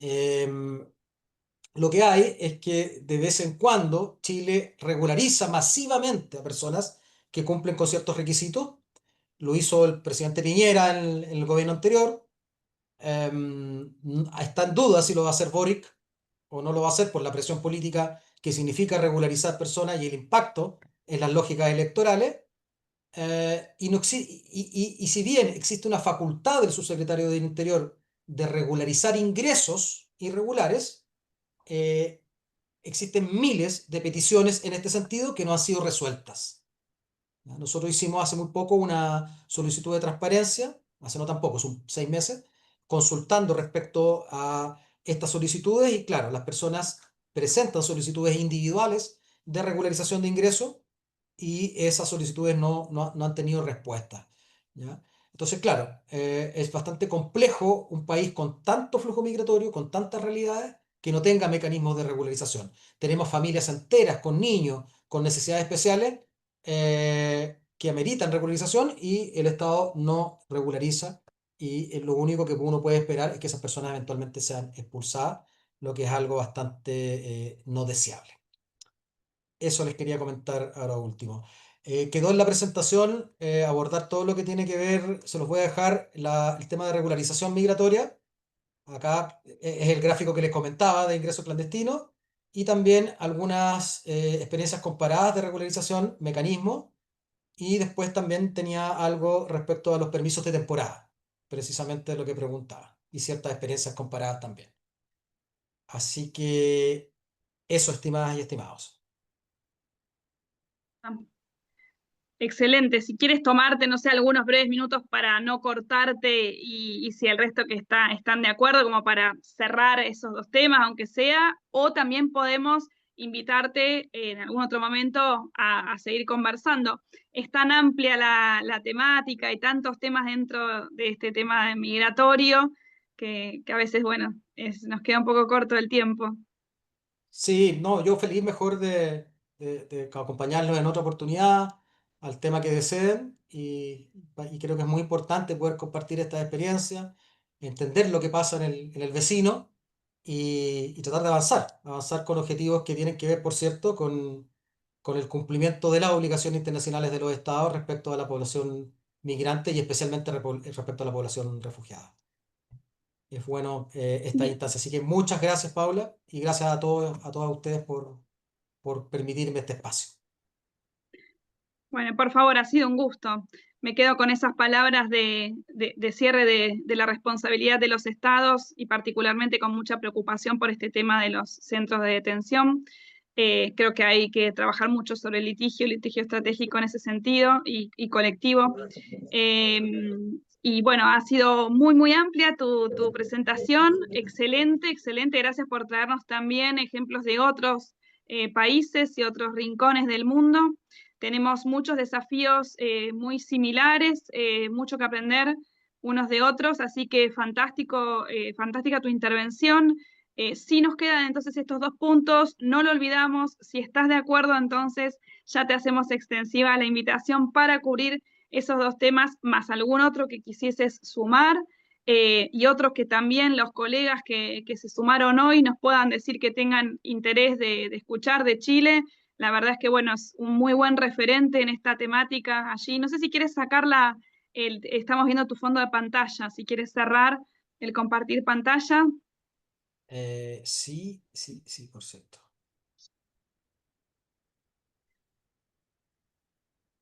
Lo que hay es que de vez en cuando Chile regulariza masivamente a personas que cumplen con ciertos requisitos. Lo hizo el presidente Piñera en el gobierno anterior. Está en duda si lo va a hacer Boric o no lo va a hacer por la presión política que significa regularizar personas y el impacto en las lógicas electorales. Y si bien existe una facultad del subsecretario del Interior de regularizar ingresos irregulares, eh, existen miles de peticiones en este sentido que no han sido resueltas. ¿Ya? Nosotros hicimos hace muy poco una solicitud de transparencia, hace no tampoco, son 6 meses, consultando respecto a estas solicitudes y claro, las personas presentan solicitudes individuales de regularización de ingresos y esas solicitudes no han tenido respuesta. ¿Ya? Entonces, claro, es bastante complejo un país con tanto flujo migratorio, con tantas realidades, que no tenga mecanismos de regularización. Tenemos familias enteras con niños con necesidades especiales que ameritan regularización y el Estado no regulariza y lo único que uno puede esperar es que esas personas eventualmente sean expulsadas, lo que es algo bastante no deseable. Eso les quería comentar ahora último. Quedó en la presentación abordar todo lo que tiene que ver, se los voy a dejar, el tema de regularización migratoria. Acá es el gráfico que les comentaba de ingreso clandestino y también algunas experiencias comparadas de regularización, mecanismos, y después también tenía algo respecto a los permisos de temporada, precisamente lo que preguntaba, y ciertas experiencias comparadas también. Así que eso, estimadas y estimados. Excelente. Si quieres tomarte, no sé, algunos breves minutos para no cortarte y si el resto que están de acuerdo, como para cerrar esos dos temas, aunque sea, o también podemos invitarte en algún otro momento a seguir conversando. Es tan amplia la temática y tantos temas dentro de este tema migratorio que a veces, bueno, nos queda un poco corto el tiempo. Sí, no, yo feliz mejor de acompañarlos en otra oportunidad al tema que deseen y creo que es muy importante poder compartir esta experiencia, entender lo que pasa en el vecino y tratar de avanzar con objetivos que tienen que ver, por cierto, con el cumplimiento de las obligaciones internacionales de los estados respecto a la población migrante y especialmente respecto a la población refugiada. Es bueno esta Bien. instancia. Así que muchas gracias, Paula, y gracias a todos, a todas ustedes por permitirme este espacio. Bueno, por favor, ha sido un gusto. Me quedo con esas palabras de cierre de la responsabilidad de los estados y particularmente con mucha preocupación por este tema de los centros de detención. Creo que hay que trabajar mucho sobre el litigio estratégico en ese sentido y colectivo. Eh, y bueno, ha sido muy, muy amplia tu presentación. Excelente, excelente. Gracias por traernos también ejemplos de otros países y otros rincones del mundo. Tenemos muchos desafíos muy similares, mucho que aprender unos de otros, así que fantástico, fantástica tu intervención. Sí nos quedan entonces estos dos puntos, no lo olvidamos, si estás de acuerdo entonces ya te hacemos extensiva la invitación para cubrir esos dos temas, más algún otro que quisieses sumar, y otros que también los colegas que se sumaron hoy nos puedan decir que tengan interés de escuchar de Chile. La verdad es que, bueno, es un muy buen referente en esta temática allí. No sé si quieres sacarla, estamos viendo tu fondo de pantalla, si quieres cerrar el compartir pantalla, Sí, sí, sí, por cierto.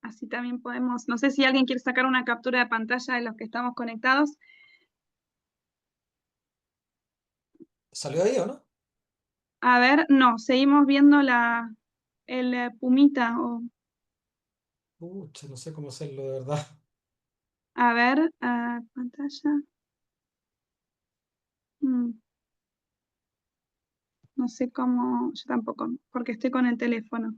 así también podemos, no sé si alguien quiere sacar una captura de pantalla de los que estamos conectados. ¿Salió ahí o no? A ver, no, seguimos viendo el pumita, Pucha, no sé cómo hacerlo de verdad. a ver, pantalla. Mm, no sé cómo, yo tampoco, porque estoy con el teléfono.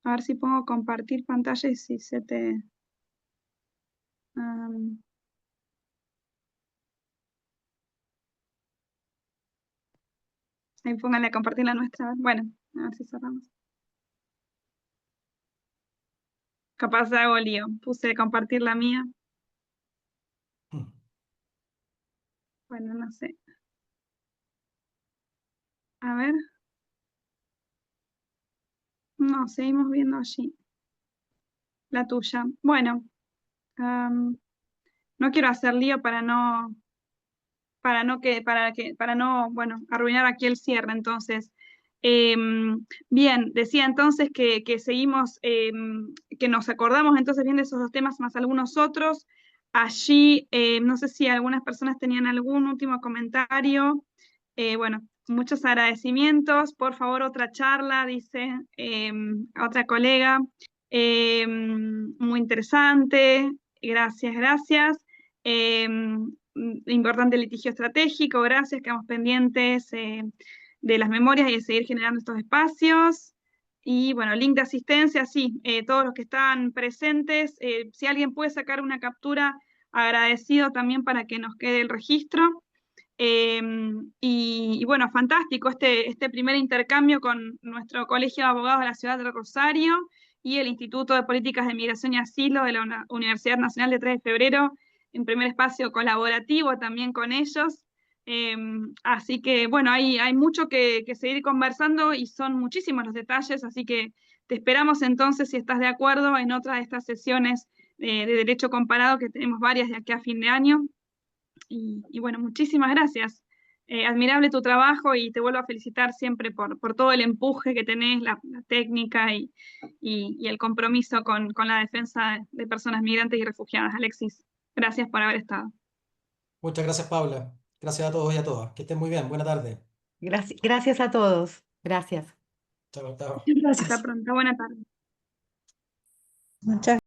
A ver si pongo compartir pantalla y si se te... am, ahí pónganle a compartir la nuestra. Bueno, a ver si cerramos. Capaz hago lío. Puse compartir la mía. Bueno, no sé. A ver. No, seguimos viendo allí. La tuya. Bueno, am, no quiero hacer lío para no, bueno, arruinar aquí el cierre. Entonces, bien, decía entonces que seguimos, que nos acordamos entonces bien de esos dos temas más algunos otros. Allí, no sé si algunas personas tenían algún último comentario. Bueno, muchos agradecimientos. Por favor, otra charla, dice otra colega. Muy interesante. Gracias, gracias. Importante litigio estratégico, gracias, quedamos pendientes de las memorias y de seguir generando estos espacios. Y bueno, link de asistencia, sí, todos los que están presentes, si alguien puede sacar una captura, agradecido también para que nos quede el registro. Eh, y bueno, fantástico este primer intercambio con nuestro Colegio de Abogados de la Ciudad de Rosario y el Instituto de Políticas de Migración y Asilo de la Universidad Nacional de 3 de Febrero, en primer espacio colaborativo también con ellos. Eh, Así que bueno, hay mucho que seguir conversando y son muchísimos los detalles, así que te esperamos entonces, si estás de acuerdo, en otra de estas sesiones de Derecho Comparado, que tenemos varias de aquí a fin de año. Y bueno, muchísimas gracias. Admirable tu trabajo y te vuelvo a felicitar siempre por todo el empuje que tenés, la técnica y el compromiso con la defensa de personas migrantes y refugiadas. Alexis, gracias por haber estado. Muchas gracias, Paula. Gracias a todos y a todas. Que estén muy bien. Buena tarde. Gracias a todos. Gracias. Chao, chao. Hasta Gracias. pronto. Buena tarde. Muchas